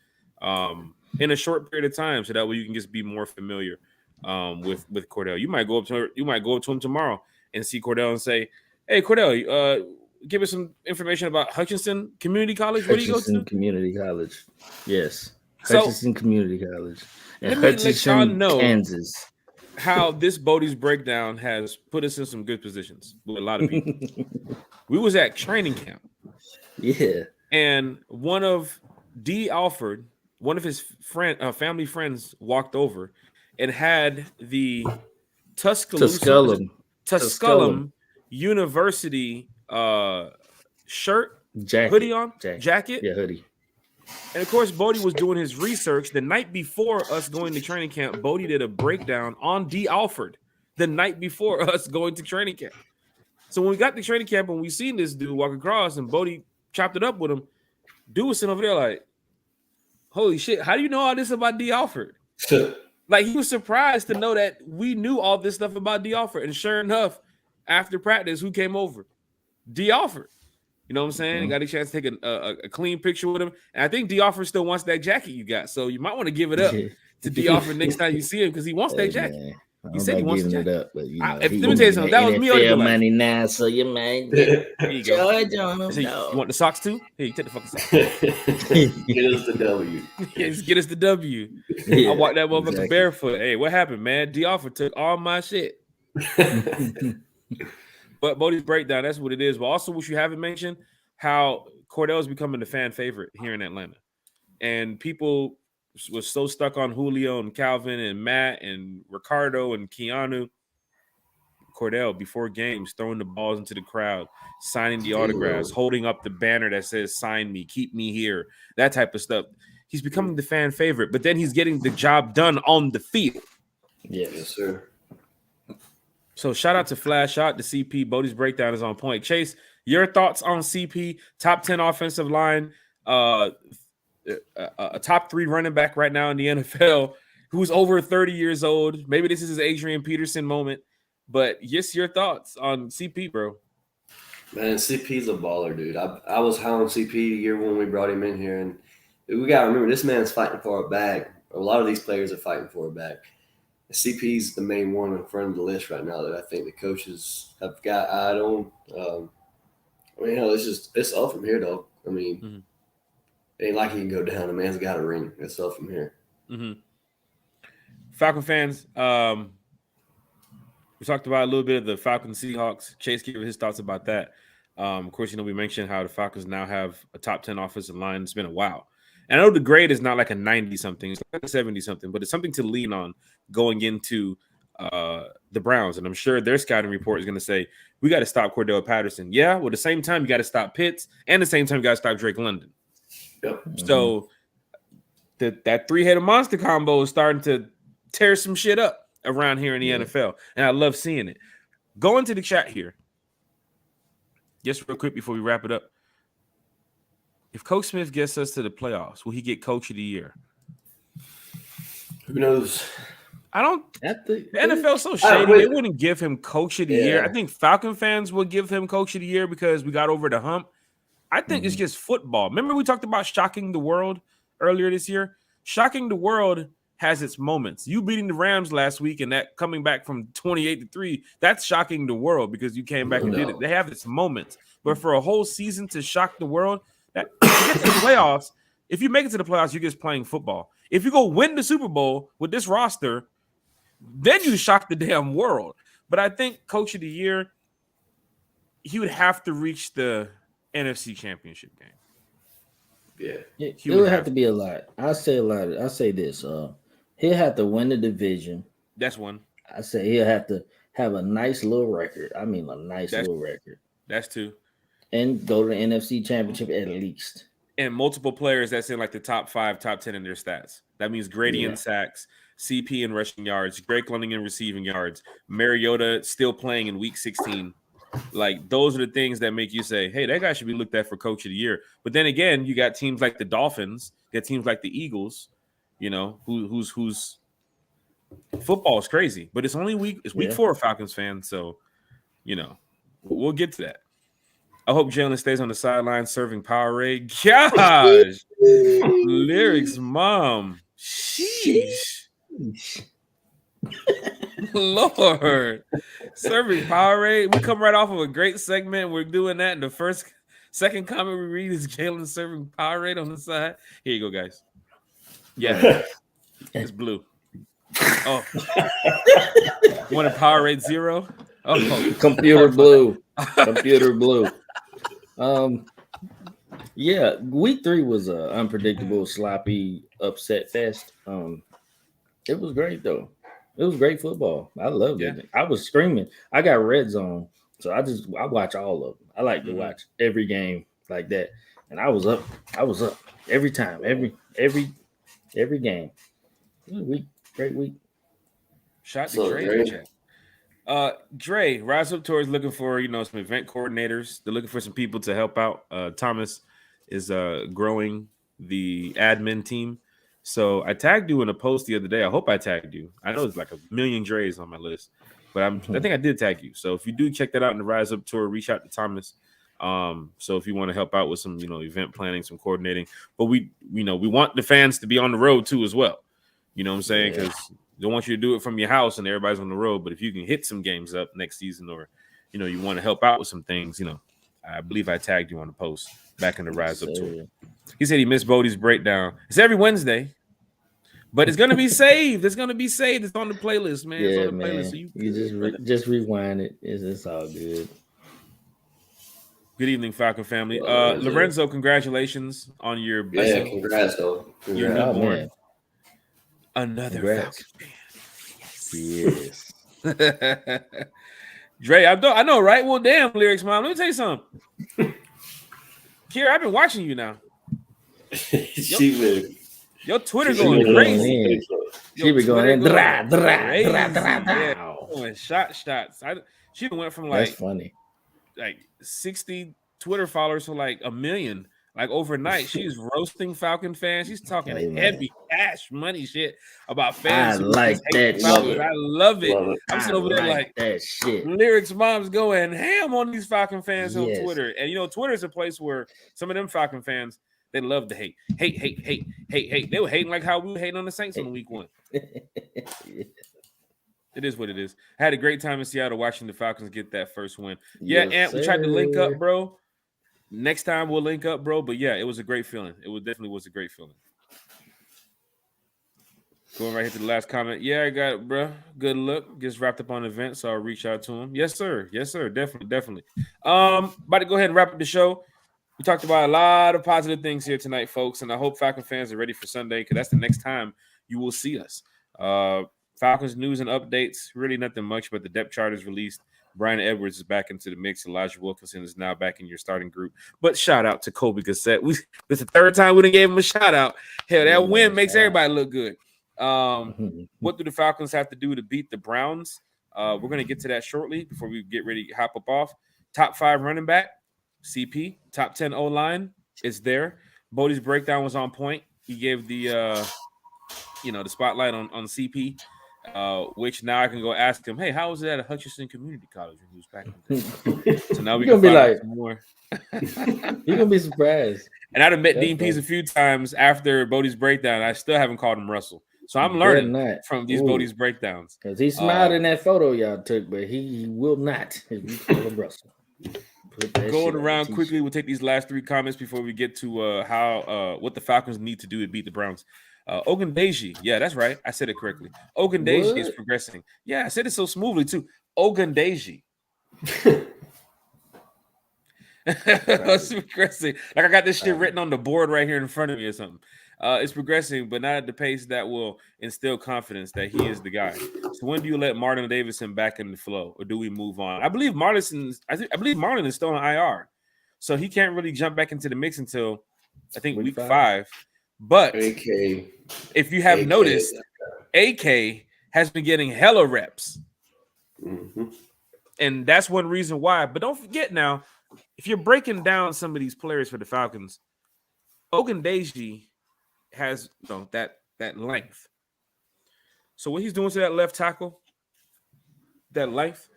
Speaker 1: in a short period of time, so that way you can just be more familiar with Cordell. You might go up to him tomorrow and see Cordell and say, "Hey, Cordell, give us some information about Hutchinson Community College. Where do you go to?"
Speaker 2: Community College. Yes.
Speaker 1: So,
Speaker 2: Hutchinson Community College. And
Speaker 1: let me let y'all
Speaker 2: Hutchinson,
Speaker 1: know
Speaker 2: Kansas.
Speaker 1: how this Bodie's breakdown has put us in some good positions with a lot of people. We was at training camp.
Speaker 2: Yeah.
Speaker 1: And one of D. Alford, one of his family friends, walked over and had the Tusculum University shirt, hoodie on, jacket.
Speaker 2: Yeah, hoodie.
Speaker 1: And of course, Bodie was doing his research the night before us going to training camp. Bodie did a breakdown on D. Alford the night before us going to training camp. So when we got to training camp and we seen this dude walk across and Bodie chopped it up with him, dude was sitting over there like, holy shit, how do you know all this about D. Alford? Like, he was surprised to know that we knew all this stuff about D. Alford. And sure enough, after practice, who came over? D. Alford. You know what I'm saying? Got a chance to take a clean picture with him. And I think D. Alford still wants that jacket you got. So you might want to give it up to D. Alford next time you see him because he wants that jacket.
Speaker 2: Man.
Speaker 1: He said he wants
Speaker 2: it
Speaker 1: jacket.
Speaker 2: up, but you know,
Speaker 1: let me tell you something. That was me.
Speaker 2: NFL money now, so you might get George on him.
Speaker 1: You want the socks too? Hey, you take the fucking socks.
Speaker 3: Get us the W.
Speaker 1: Yes, get us the W. I walked that motherfucker barefoot. Hey, what happened, man? D. Alford took all my shit. But Bodie's breakdown, that's what it is. But also, what you haven't mentioned, how Cordell is becoming the fan favorite here in Atlanta. And people was so stuck on Julio and Calvin and Matt and Ricardo and Keanu. Cordell, before games, throwing the balls into the crowd, signing the autographs, holding up the banner that says, "Sign me, keep me here," that type of stuff. He's becoming the fan favorite, but then he's getting the job done on the field.
Speaker 3: Yes, sir.
Speaker 1: So shout out to Flash, shout out to CP. Bodie's breakdown is on point. Chase, your thoughts on CP? Top 10 offensive line, a top 3 running back right now in the NFL, who's over 30 years old. Maybe this is his Adrian Peterson moment, but just your thoughts on CP, bro.
Speaker 3: Man, CP's a baller, dude. I was high on CP the year when we brought him in here, and we got to remember this man's fighting for a bag. A lot of these players are fighting for a bag. CP's the main one in front of the list right now that I think the coaches have got eyed on. I mean, hell, it's up from here, though. I mean, it ain't like he can go down. The man's got a ring. It's up from here.
Speaker 1: Falcon fans, we talked about a little bit of the Falcons Seahawks. Chase gave his thoughts about that. Of course, we mentioned how the Falcons now have a top 10 offensive line. It's been a while. And I know the grade is not like a 90-something, it's like a 70-something, but it's something to lean on going into the Browns. And I'm sure their scouting report is going to say, we got to stop Cordell Patterson. Yeah, well, at the same time, you got to stop Pitts, and at the same time, you got to stop Drake London.
Speaker 3: Yep.
Speaker 1: So that three-headed monster combo is starting to tear some shit up around here in the NFL, and I love seeing it. Go into the chat here. Just real quick before we wrap it up. If Coach Smith gets us to the playoffs, will he get Coach of the Year?
Speaker 3: Who knows?
Speaker 1: I don't.
Speaker 2: The
Speaker 1: NFL's so shady. They wouldn't give him Coach of the Year. I think Falcon fans would give him Coach of the Year because we got over the hump. I think it's just football. Remember we talked about shocking the world earlier this year? Shocking the world has its moments. You beating the Rams last week and that coming back from 28-3, that's shocking the world because you came back and did it. They have its moments. But for a whole season to shock the world, that if you get to the playoffs, if you make it to the playoffs, you're just playing football. If you go win the Super Bowl with this roster, then you shock the damn world. But I think Coach of the Year, he would have to reach the NFC Championship game.
Speaker 3: Yeah.
Speaker 2: It
Speaker 1: He would
Speaker 2: would have
Speaker 1: have
Speaker 2: to be a lot. I say a lot. I say this. He'll have to win the division.
Speaker 1: That's one.
Speaker 2: I say he'll have to have a nice little record. I mean, a nice
Speaker 1: That's-
Speaker 2: little record,
Speaker 1: That's two.
Speaker 2: and go to the NFC Championship at least.
Speaker 1: And multiple players that's in like the top 5, top 10 in their stats. That means Grady in sacks, CP in rushing yards, Drake London in receiving yards, Mariota still playing in week 16. Like, those are the things that make you say, hey, that guy should be looked at for coach of the year. But then again, you got teams like the Dolphins, you got teams like the Eagles, you know, who's football is crazy. But it's week 4, Falcons fans. So, you know, we'll get to that. I hope Jalen stays on the sideline serving Powerade. Gosh, Lyric's mom. Sheesh. Lord. Serving Powerade. We come right off of a great segment. We're doing that. And the second comment we read is Jalen serving Powerade on the side. Here you go, guys. Yeah. It's blue. Oh. Want a Powerade Zero? Oh.
Speaker 2: Computer blue. Computer blue. Yeah, week 3 was a unpredictable, sloppy, upset fest. It was great though. It was great football. I loved it. I was screaming. I got Red Zone, so I watch all of them. I like to watch every game like that, and I was up every time, every game. It was a week, great week.
Speaker 1: Shot to Dre. Dre, Rise Up Tour is looking for, some event coordinators. They're looking for some people to help out. Thomas is growing the admin team. So I tagged you in a post the other day. I hope I tagged you. I know it's like a million Dre's on my list, but I think I did tag you. So if you do check that out in the Rise Up Tour, reach out to Thomas. So if you want to help out with some, event planning, some coordinating, but we want the fans to be on the road too as well. You know what I'm saying? Because don't want you to do it from your house and everybody's on the road. But if you can hit some games up next season, or you want to help out with some things, I believe I tagged you on the post back in the Rise Up Tour. He said he missed Bodie's breakdown. It's every Wednesday, but it's gonna be saved. It's gonna be saved. It's on the playlist, man. It's on the playlist. So
Speaker 2: you just rewind it. It's all good.
Speaker 1: Good evening, Falcon family. Lorenzo, congratulations on your blessing.
Speaker 3: Yeah, congrats, though.
Speaker 1: Your newborn. Another
Speaker 2: Congrats.
Speaker 1: Falcon fan. Yes. Dre, I know, right? Well, damn, Lyrics Mom. Let me tell you something. Kira, I've been watching you now. Your Twitter going crazy.
Speaker 2: She be going in.
Speaker 1: Going shots. She went from
Speaker 2: That's funny.
Speaker 1: like 60 Twitter followers to like 1 million. Like overnight, she's roasting Falcon fans. She's talking heavy cash money shit about fans.
Speaker 2: I like that shit.
Speaker 1: I love it. I'm sitting over there like
Speaker 2: that shit.
Speaker 1: Lyrics Mom's going ham on these Falcon fans on Twitter. And Twitter is a place where some of them Falcon fans, they love to hate. They were hating like how we were hating on the Saints on week 1. It is what it is. I had a great time in Seattle watching the Falcons get that first win. And we tried to link up, bro. Next time we'll link up, bro. But yeah, it was a great feeling. Definitely was a great feeling. Going right here to the last comment. Yeah, I got it, bro. Good look. Just wrapped up on an event, so I'll reach out to him. Yes, sir. Definitely. About to go ahead and wrap up the show. We talked about a lot of positive things here tonight, folks, and I hope Falcon fans are ready for Sunday, because that's the next time you will see us. Falcons news and updates. Really nothing much, but the depth chart is released. Brian Edwards is back into the mix. Elijah Wilkinson is now back in your starting group. But shout out to Kobe Cassette. It's the third time we done gave him a shout out. Hell, that win makes everybody look good. What do the Falcons have to do to beat the Browns? We're going to get to that shortly before we get ready to hop up off. Top 5 running back, CP. Top 10 O-line is there. Bodie's breakdown was on point. He gave the the spotlight on CP. Which now I can go ask him, hey, how was it at Hutchinson Community College when he was back in the day? So now we can be like more.
Speaker 2: You're gonna be surprised.
Speaker 1: And I'd have met Dean Pease a few times after Bodie's breakdown. I still haven't called him Russell. So I'm learning from these Bodie's breakdowns.
Speaker 2: Because he smiled in that photo y'all took, but he will not if you call him Russell.
Speaker 1: Going around quickly, we'll take these last 3 comments before we get to what the Falcons need to do to beat the Browns. Ogundeji, yeah, that's right. I said it correctly. Ogundeji is progressing. Yeah, I said it so smoothly too. Ogundeji. It's progressing. Like I got this shit written on the board right here in front of me or something. It's progressing, but not at the pace that will instill confidence that he is the guy. So when do you let Marlon Davidson back in the flow, or do we move on? I believe Marlon is still on IR, so he can't really jump back into the mix until I think week 5. But if you have noticed, AK has been getting hella reps.
Speaker 3: Mm-hmm.
Speaker 1: And that's one reason why. But don't forget now, if you're breaking down some of these players for the Falcons, Ogundeji has that length. So what he's doing to that left tackle, that length,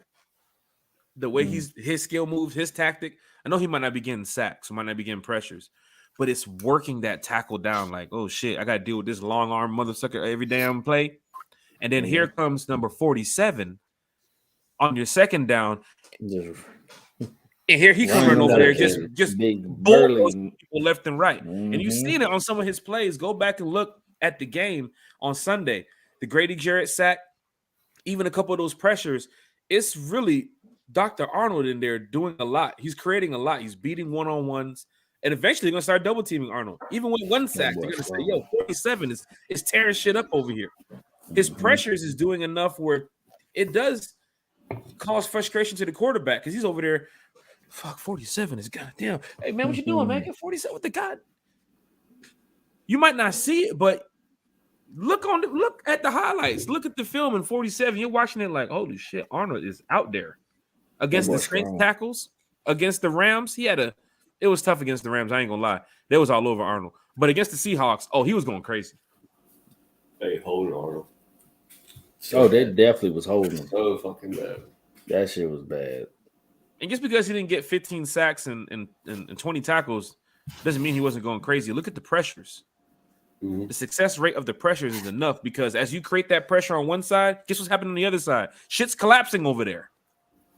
Speaker 1: the way his skill moves, his tactic. I know he might not be getting sacks, might not be getting pressures, but it's working that tackle down. Like, oh shit, I got to deal with this long arm motherfucker every damn play. And then here comes number 47 on your second down. And here he coming over there, just big burly people left and right. And you've seen it on some of his plays. Go back and look at the game on Sunday. The Grady Jarrett sack, even a couple of those pressures. It's really Dr. Arnold in there doing a lot. He's creating a lot. He's beating one-on-ones. And eventually they're going to start double teaming Arnold. Even with one sack, they're going to say, yo, 47 is tearing shit up over here. His pressures is doing enough where it does cause frustration to the quarterback because he's over there. Fuck, 47 is goddamn. Hey, man, what you doing, man? Get 47 with the god. You might not see it, but look at the highlights. Look at the film in 47. You're watching it like, holy shit, Arnold is out there. Against the strength tackles, against the Rams, it was tough against the Rams. I ain't gonna lie. They was all over Arnold. But against the Seahawks, he was going crazy.
Speaker 3: Hey, holding Arnold.
Speaker 2: They definitely was holding him.
Speaker 3: So fucking bad.
Speaker 2: That shit was bad.
Speaker 1: And just because he didn't get 15 sacks and 20 tackles doesn't mean he wasn't going crazy. Look at the pressures. Mm-hmm. The success rate of the pressures is enough because as you create that pressure on one side, guess what's happening on the other side? Shit's collapsing over there.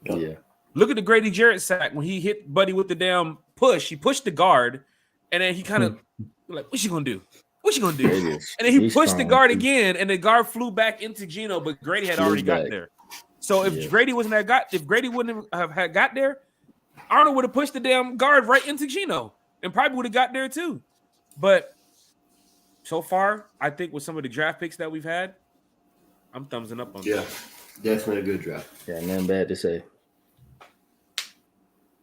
Speaker 2: Yeah.
Speaker 1: Look at the Grady Jarrett sack when he hit Buddy with the damn push. He pushed the guard, and then he kind of like, "What's she gonna do? What's she gonna do?" And then he pushed the guard again, and the guard flew back into Geno, but Grady had already got there. So if Grady wouldn't have got there, Arnold would have pushed the damn guard right into Geno, and probably would have got there too. But so far, I think with some of the draft picks that we've had, I'm thumbsing up on that.
Speaker 3: Yeah, definitely a good draft.
Speaker 2: Yeah, nothing bad to say.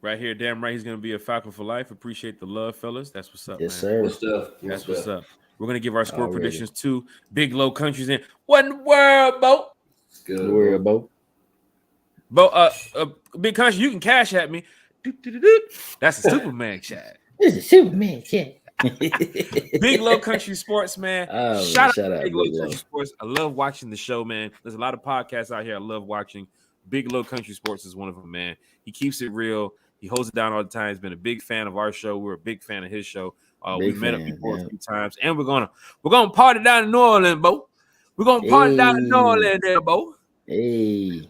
Speaker 1: Right here, damn right, he's going to be a Falcon for life. Appreciate the love, fellas. That's what's up,
Speaker 2: yes, sir.
Speaker 1: That's what's up. We're going to give our score predictions to Big Low Countries in one word, Bo.
Speaker 2: Good word, Bo.
Speaker 1: Bo, Big Country, you can cash at me. That's a Superman chat.
Speaker 2: This is Superman chat.
Speaker 1: Big Low Country Sports, man. Shout out to Big Low Country
Speaker 2: Low.
Speaker 1: Sports. I love watching the show, man. There's a lot of podcasts out here I love watching. Big Low Country Sports is one of them, man. He keeps it real. He holds it down all the time. He's been a big fan of our show. We're a big fan of his show. We met up before a few times, and we're gonna party down in New Orleans, Bo. We're gonna party down in New Orleans, there, Bo.
Speaker 2: Hey,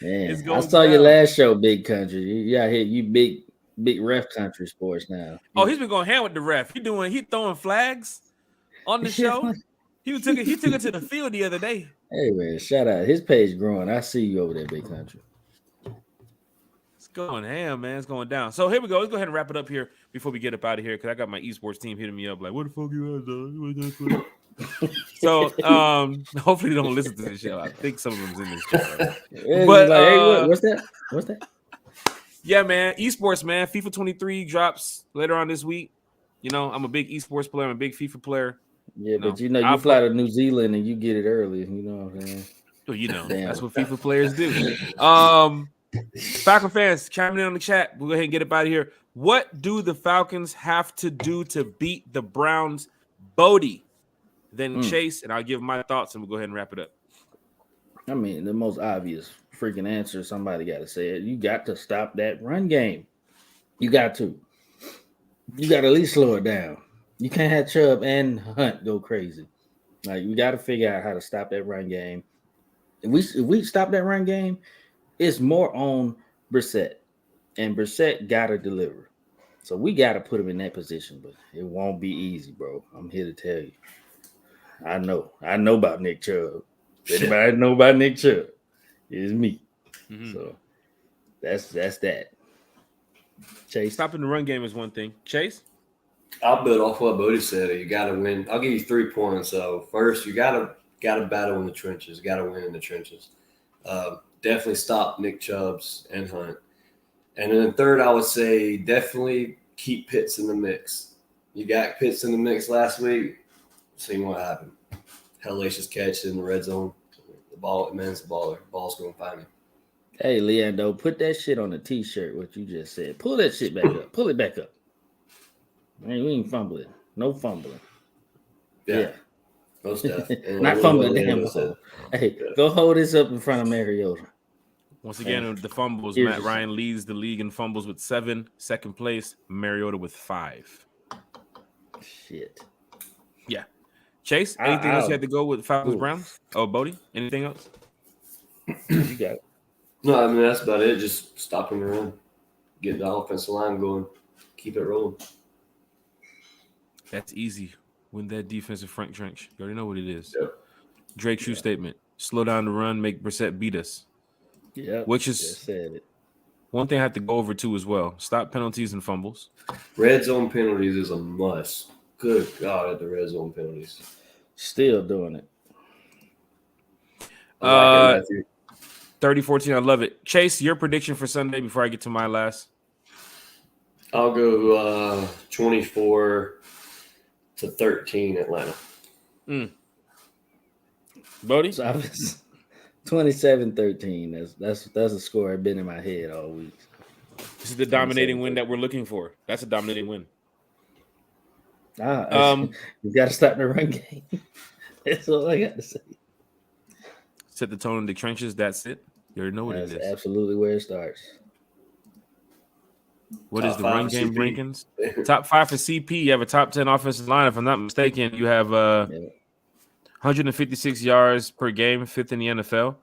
Speaker 2: man, I saw your last show, Big Country. You out here, you big ref country sports now.
Speaker 1: Oh, he's been going hand with the ref. He throwing flags on the show. He took it to the field the other day.
Speaker 2: Hey man, shout out. His page growing. I see you over there, Big Country.
Speaker 1: It's going ham, man. It's going down. So here we go. Let's go ahead and wrap it up here before we get up out of here because I got my esports team hitting me up like, "What the fuck you guys?" So hopefully they don't listen to this show. I think some of them's in this show. Right? But
Speaker 2: like, hey, what's that? What's that?
Speaker 1: Yeah, man. Esports, man. FIFA 23 drops later on this week. You know, I'm a big esports player. I'm a big FIFA player.
Speaker 2: Yeah, but you fly to New Zealand and you get it early. You know what I'm saying?
Speaker 1: Well, that's what FIFA players do. Falcon fans, chime in on the chat. We'll go ahead and get up out of here. What do the Falcons have to do to beat the Browns? Bodie, then Chase, and I'll give my thoughts, and we'll go ahead and wrap it up.
Speaker 2: I mean, the most obvious freaking answer, somebody got to say it. You got to stop that run game. You got to. You got to at least slow it down. You can't have Chubb and Hunt go crazy. Like, we got to figure out how to stop that run game. If we stop that run game, it's more on Brissett. And Brissett got to deliver. So we got to put him in that position, but it won't be easy, bro. I'm here to tell you. I know about Nick Chubb. Anybody know about Nick Chubb? It's me. Mm-hmm. So that's that. Chase.
Speaker 1: Stopping the run game is one thing. Chase?
Speaker 3: I'll build off what Bodie said. You got to win. I'll give you 3 points. So first, you got to battle in the trenches. Got to win in the trenches. Definitely stop Nick Chubbs and Hunt. And then third, I would say definitely keep Pitts in the mix. You got Pitts in the mix last week. Seeing what happened. Hellacious catch in the red zone. The ball, man's the baller. Ball's going to find me.
Speaker 2: Hey, Leandro, put that shit on a T-shirt, what you just said. Pull that shit back up. Pull it back up. Man, we ain't fumbling. No fumbling.
Speaker 3: Yeah. Most definitely.
Speaker 2: Not fumbling damn ball. Hey, go hold this up in front of Mariota.
Speaker 1: Once again, the fumbles.
Speaker 2: Here's
Speaker 1: Matt
Speaker 2: the-
Speaker 1: Ryan leads the league in fumbles with 7. Second place, Mariota with 5.
Speaker 2: Shit.
Speaker 1: Yeah. Chase, anything else you had to go with Falcons Browns? Oh, Bodie, anything else?
Speaker 2: You got it.
Speaker 3: No, I mean, that's about it. Just stopping the run. Get the offensive line going. Keep it rolling.
Speaker 1: That's easy. Win that defensive front trench. You already know what it is.
Speaker 3: Yep.
Speaker 1: Drake's shoe statement. Slow down the run, make Brissett beat us.
Speaker 2: Yeah.
Speaker 1: Which is
Speaker 2: Just said it.
Speaker 1: one thing I have to go over too as well. Stop penalties and fumbles.
Speaker 3: Red zone penalties is a must. Good God, at the red zone penalties.
Speaker 2: Still doing it.
Speaker 1: 30-14, I love it. Chase, your prediction for Sunday before I get to my last.
Speaker 3: I'll go 24-13 Atlanta.
Speaker 1: Bodie?
Speaker 2: So I was 27-13. That's a score I've been in my head all week.
Speaker 1: This is the dominating win that we're looking for. That's a dominating win.
Speaker 2: You got to stop the run game. That's all I got to say.
Speaker 1: Set the tone in the trenches. That's it. You already know what
Speaker 2: That's
Speaker 1: it is.
Speaker 2: absolutely where it starts.
Speaker 1: What
Speaker 3: Top
Speaker 1: is the
Speaker 3: 5
Speaker 1: run
Speaker 3: for
Speaker 1: game
Speaker 3: CP.
Speaker 1: rankings? Top 5 for CP. You have a top 10 offensive line. If I'm not mistaken, you have 156 yards per game, 5th in the NFL.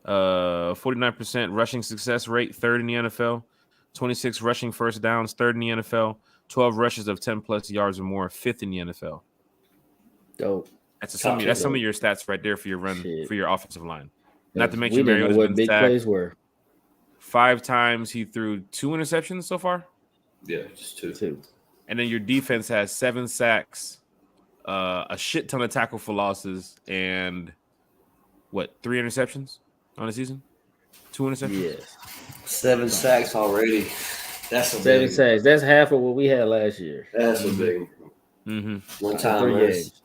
Speaker 1: 49% rushing success rate, 3rd in the NFL. 26 rushing first downs, 3rd in the NFL. 12 rushes of 10 plus yards or more, 5th in the NFL.
Speaker 2: Dope.
Speaker 1: That's some of your stats right there for your run for your offensive line. Not to mention
Speaker 2: we didn't know
Speaker 1: Mariota's
Speaker 2: what
Speaker 1: been
Speaker 2: big
Speaker 1: sacked
Speaker 2: plays were.
Speaker 1: 5 times. He threw 2 interceptions so far.
Speaker 3: Yeah, just 2.
Speaker 2: Two.
Speaker 1: And then your defense has 7 sacks, a shit ton of tackle for losses, and 3 interceptions on the season? 2 interceptions?
Speaker 2: Yes.
Speaker 3: 7 sacks already. That's a
Speaker 2: 7
Speaker 3: big.
Speaker 2: sacks. That's half of what we had last year.
Speaker 3: That's a big.
Speaker 1: Mm-hmm.
Speaker 3: One time.
Speaker 2: 3 games.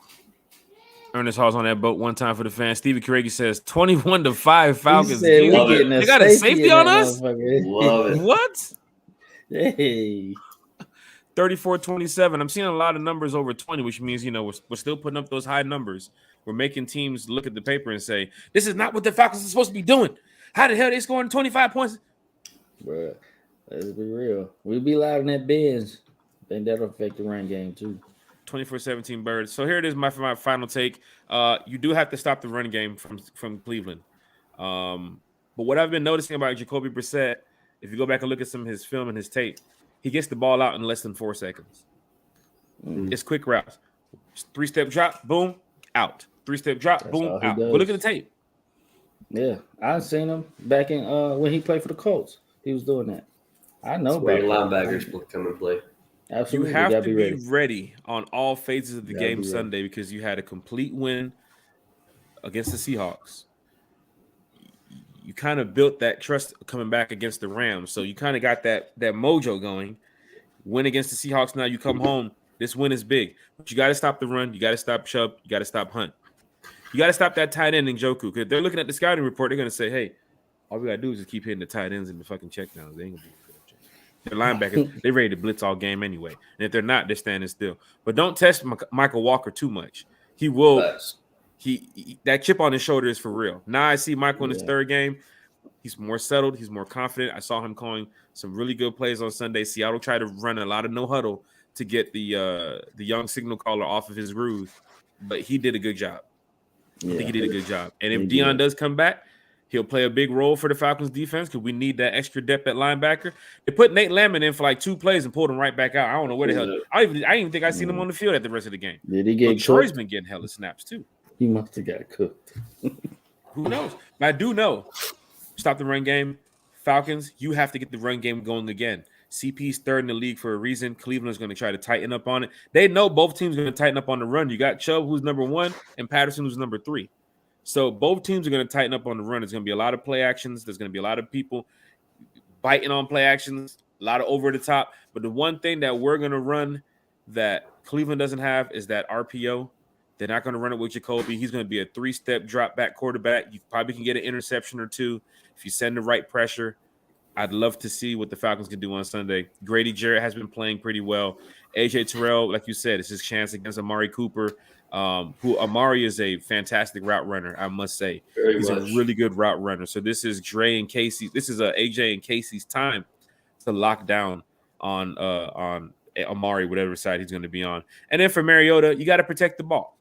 Speaker 1: Ernest Hall's on that boat one time for the fans. Stevie Carraghi says 21-5 Falcons.
Speaker 2: Said, we
Speaker 3: Love it.
Speaker 2: getting
Speaker 1: They got a safety
Speaker 2: in
Speaker 1: on
Speaker 2: that
Speaker 1: us?
Speaker 2: motherfucker.
Speaker 3: Love it.
Speaker 1: What?
Speaker 2: Hey.
Speaker 1: 34-27. I'm seeing a lot of numbers over 20, which means, we're still putting up those high numbers. We're making teams look at the paper and say, this is not what the Falcons are supposed to be doing. How the hell are they scoring 25 points?
Speaker 2: Bruh, let's be real. We'll be live in that Benz. I think that'll affect the run game too.
Speaker 1: 24-17 Birds. So here it is, my final take. You do have to stop the run game from Cleveland. But what I've been noticing about Jacoby Brissett, if you go back and look at some of his film and his tape, he gets the ball out in less than 4 seconds. It's quick routes. 3-step drop, boom, out. 3-step drop,
Speaker 2: That's
Speaker 1: boom,
Speaker 2: all he
Speaker 1: out. Go
Speaker 2: does.
Speaker 1: look at the tape.
Speaker 2: Yeah, I've seen him back in when he played for the Colts. He was doing that. I know
Speaker 3: That's where your
Speaker 2: about that.
Speaker 3: linebackers come and play.
Speaker 2: Absolutely,
Speaker 1: You have
Speaker 2: gotta
Speaker 1: to
Speaker 2: be
Speaker 1: be
Speaker 2: ready.
Speaker 1: ready on all phases of the
Speaker 2: Gotta
Speaker 1: game
Speaker 2: be ready.
Speaker 1: Sunday because you had a complete win against the Seahawks. You kind of built that trust coming back against the Rams. So you kind of got that mojo going. Win against the Seahawks. Now you come home. This win is big. But you got to stop the run. You got to stop Chubb. You got to stop Hunt. You got to stop that tight end in Njoku. Because they're looking at the scouting report. They're going to say, hey, all we got to do is just keep hitting the tight ends and the fucking checkdowns. They ain't going to be good. Their linebackers, they ready to blitz all game anyway. And if they're not, they're standing still. But don't test Michael Walker too much. He will.
Speaker 3: Facts.
Speaker 1: He that chip on his shoulder is for real. Now I see Michael in his
Speaker 2: Yeah.
Speaker 1: 3rd game. He's more settled. He's more confident. I saw him calling some really good plays on Sunday. Seattle tried to run a lot of no huddle to get the young signal caller off of his groove, but he did a good job. I think he did a good job. And if
Speaker 2: He
Speaker 1: Dion
Speaker 2: did.
Speaker 1: does come back, he'll play a big role for the Falcons defense because we need that extra depth at linebacker. They put Nate Lamont in for like 2 plays and pulled him right back out. I don't know where the hell. I didn't even think I seen him on the field at the rest of the game.
Speaker 2: Did he
Speaker 1: But
Speaker 2: get
Speaker 1: Troy's
Speaker 2: cooked?
Speaker 1: been getting hella snaps too.
Speaker 2: He must have got cooked.
Speaker 1: Who knows? But I do know. Stop the run game. Falcons, you have to get the run game going again. CP's third in the league for a reason. Cleveland's going to try to tighten up on it. They know both teams are going to tighten up on the run. You got Chubb, who's number 1, and Patterson, who's number 3. So both teams are going to tighten up on the run. There's going to be a lot of play actions. There's going to be a lot of people biting on play actions, a lot of over the top. But the one thing that we're going to run that Cleveland doesn't have is that RPO. They're not going to run it with Jacoby. He's going to be a 3-step drop back quarterback. You probably can get an interception or 2 if you send the right pressure. I'd love to see what the Falcons can do on Sunday. Grady Jarrett has been playing pretty well. AJ Terrell, like you said, it's his chance against Amari Cooper, who Amari is a fantastic route runner, I must say. He's a really good route runner. So this is Dre and Casey. This is AJ and Casey's time to lock down on Amari, whatever side he's going to be on. And then for Mariota, you got to protect the ball.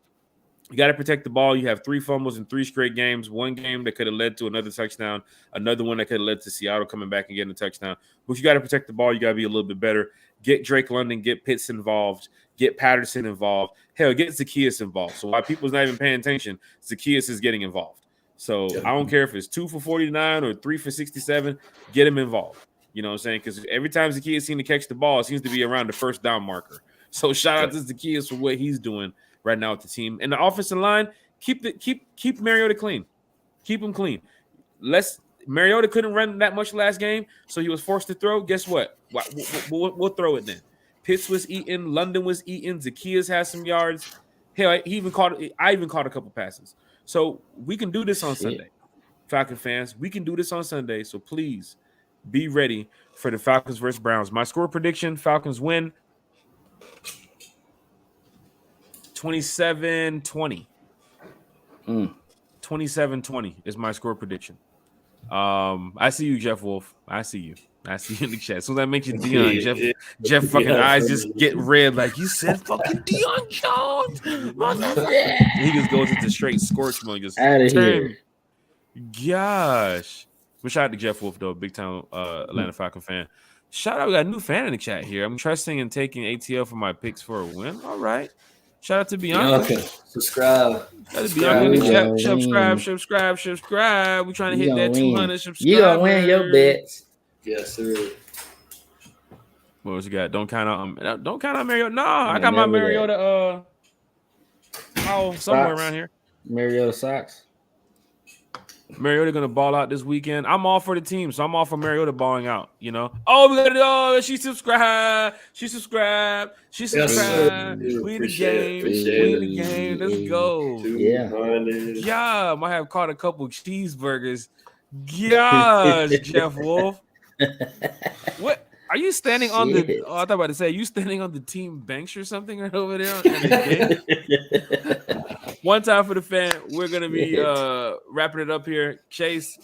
Speaker 1: You got to protect the ball. You have 3 fumbles in 3 straight games. One game that could have led to another touchdown. Another one that could have led to Seattle coming back and getting a touchdown. But you got to protect the ball. You got to be a little bit better. Get Drake London, get Pitts involved, get Patterson involved. Hell, get Zacchaeus involved. So while people's not even paying attention, Zacchaeus is getting involved. So I don't care if it's 2 for 49 or 3 for 67. Get him involved. You know what I'm saying? Because every time Zacchaeus seems to catch the ball, it seems to be around the first down marker. So shout out to Zacchaeus for what he's doing right now with the team. And the offensive line, keep Mariota clean. Keep him clean. Mariota couldn't run that much last game, so he was forced to throw. Guess what? We'll throw it then. Pitts was eating. London was eating. Zacchaeus has some yards. Hell, I even caught a couple passes. So we can do this on Sunday. Falcon fans, we can do this on Sunday. So please be ready for the Falcons versus Browns. My score prediction, Falcons win 27-20. 27-20 is my score prediction. I see you, Jeff Wolf. I see you in the chat. As soon as I mention Deion, Jeff fucking eyes just get red like, you said fucking Deion Jones. He just goes into straight scorch mode. Just
Speaker 2: out of here.
Speaker 1: Gosh. But shout out to Jeff Wolf, though, big time Atlanta Falcon fan. Shout out, we got a new fan in the chat here. I'm trusting and taking ATL for my picks for a win. All right. Shout out to Bianca.
Speaker 3: Okay. Subscribe.
Speaker 1: Shout out to Bianca in the chat. Subscribe. We're trying to hit that 200 subscribers.
Speaker 2: You gonna win your bets.
Speaker 3: Yes, sir.
Speaker 1: What else you got? Don't count out Mariota. No, I got my Mariota somewhere around here.
Speaker 2: Mariota socks.
Speaker 1: Mariota gonna ball out this weekend. I'm all for the team, so I'm all for Mariota balling out. You know. Oh, we got it. She subscribed. She subscribed.
Speaker 3: Yes,
Speaker 1: We in the game. Let's go. Yeah, might have caught a couple cheeseburgers. Gosh, Jeff Wolf. What? Are you standing on the? Oh, I thought about to say, are you standing on the team bench or something right over there? One time for the fan, we're gonna be wrapping it up here. Chase,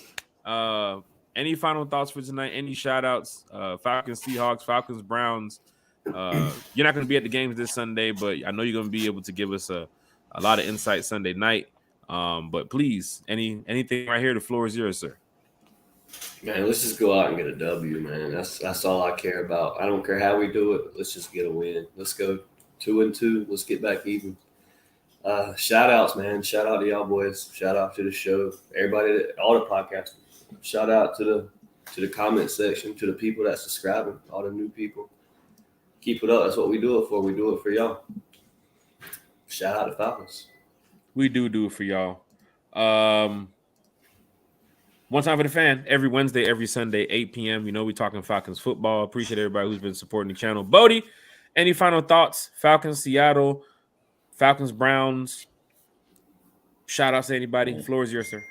Speaker 1: any final thoughts for tonight? Any shout outs? Falcons, Seahawks, Falcons, Browns. You're not gonna be at the games this Sunday, but I know you're gonna be able to give us a lot of insight Sunday night. But please, anything right here, the floor is yours, sir.
Speaker 3: Man, let's just go out and get a W, man. That's all I care about. I don't care how we do it. Let's just get a win. Let's go 2-2. Let's get back even. Shout outs, man. Shout out to y'all boys. Shout out to the show. Everybody, all the podcasters. Shout out to the comment section, to the people that subscribing, all the new people. Keep it up. That's what we do it for. We do it for y'all. Shout out to Falcons.
Speaker 1: We do it for y'all. One time for the fan, every Wednesday, every Sunday, 8 p.m. You know, we're talking Falcons football. Appreciate everybody who's been supporting the channel. Bodie, any final thoughts? Falcons, Seattle, Falcons, Browns. Shout outs to anybody. The floor is yours, sir.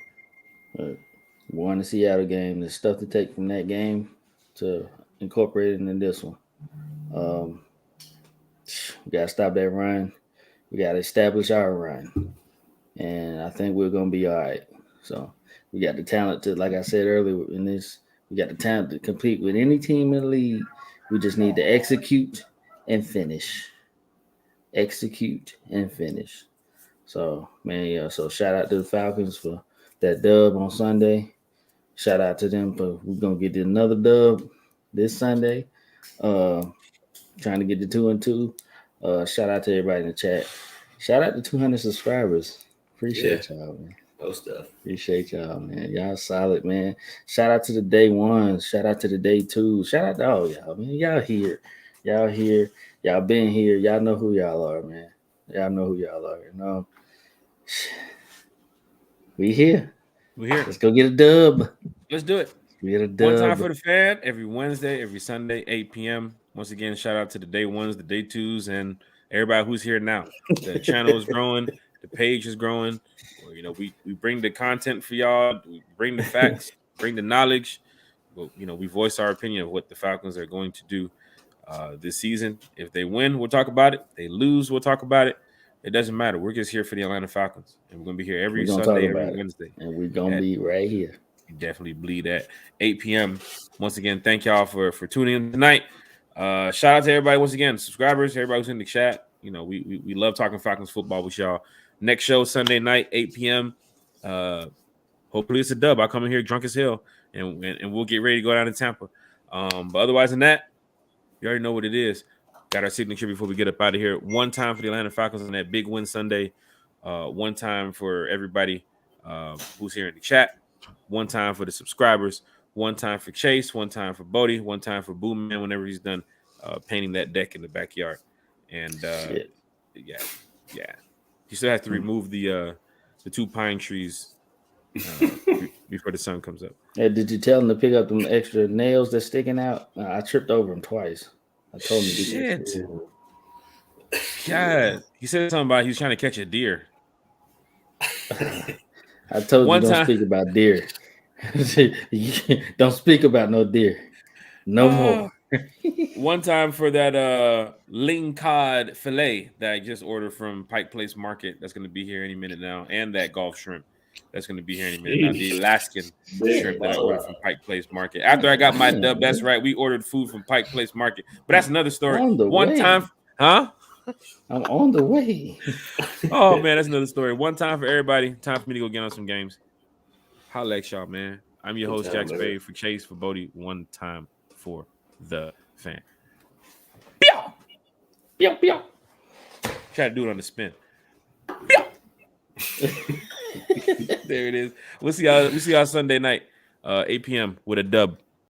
Speaker 2: Won the Seattle game. There's stuff to take from that game to incorporate it in this one. We got to stop that run. We got to establish our run. And I think we're going to be all right. So we got the talent to, like I said earlier in this, we got the talent to compete with any team in the league. We just need to execute and finish. Execute and finish. So, man, yeah, so shout out to the Falcons for that dub on Sunday. Shout out to them for we're going to get another dub this Sunday. Trying to get the 2-2. Shout out to everybody in the chat. Shout out to 200 subscribers. Appreciate y'all, man.
Speaker 3: No stuff.
Speaker 2: Appreciate y'all, man. Y'all solid, man. Shout out to the day ones. Shout out to the day twos. Shout out to all y'all, man. Y'all here. Y'all here. Y'all been here. Y'all know who y'all are, man. Y'all know who y'all are. You know, we here.
Speaker 1: We're here.
Speaker 2: Let's go get a dub.
Speaker 1: Let's do it.
Speaker 2: Get a dub.
Speaker 1: One time for the fan, every Wednesday, every Sunday, 8 p.m. Once again, shout out to the day ones, the day twos, and everybody who's here now. The channel is growing, the page is growing. You know, we bring the content for y'all, we bring the facts, bring the knowledge. But, you know, we voice our opinion of what the Falcons are going to do this season. If they win, we'll talk about it. If they lose, we'll talk about it. It doesn't matter. We're just here for the Atlanta Falcons, and we're gonna be here every Sunday, every Wednesday,
Speaker 2: and we're gonna be right here.
Speaker 1: Definitely bleed at 8 p.m. Once again, thank y'all for tuning in tonight. Shout out to everybody once again, subscribers, everybody who's in the chat. You know, we love talking Falcons football with y'all. Next show Sunday night, 8 p.m. Hopefully it's a dub. I'll come in here drunk as hell, and we'll get ready to go down to Tampa. But otherwise than that, you already know what it is. Got our signature before we get up out of here. One time for the Atlanta Falcons on that big win Sunday. One time for everybody who's here in the chat. One time for the subscribers. One time for Chase. One time for Bodie. One time for Boo Man whenever he's done painting that deck in the backyard. And yeah. He still has to remove the 2 pine trees before the sun comes up.
Speaker 2: Hey, did you tell him to pick up them extra nails that's sticking out? I tripped over them twice. I told him to
Speaker 1: Shit. God. He said something about he was trying to catch a deer.
Speaker 2: I told you don't speak about deer. Don't speak about no deer. No more.
Speaker 1: One time for that ling cod fillet that I just ordered from Pike Place Market. That's going to be here any minute now. And that Gulf shrimp. That's going to be here any minute now. The Alaskan shrimp that I ordered from Pike Place Market. After I got my dub, that's right. We ordered food from Pike Place Market. But that's another story. One time, huh?
Speaker 2: I'm on the way.
Speaker 1: Oh, man, that's another story. One time for everybody. Time for me to go get on some games. Holla at y'all, man. I'm your host, Jack Spade, for Chase, for Bodie. One time for the fan. Pew! Pew, pew. Try to do it on the spin. Pew! There it is. We'll see y'all Sunday night, 8 p.m. with a dub.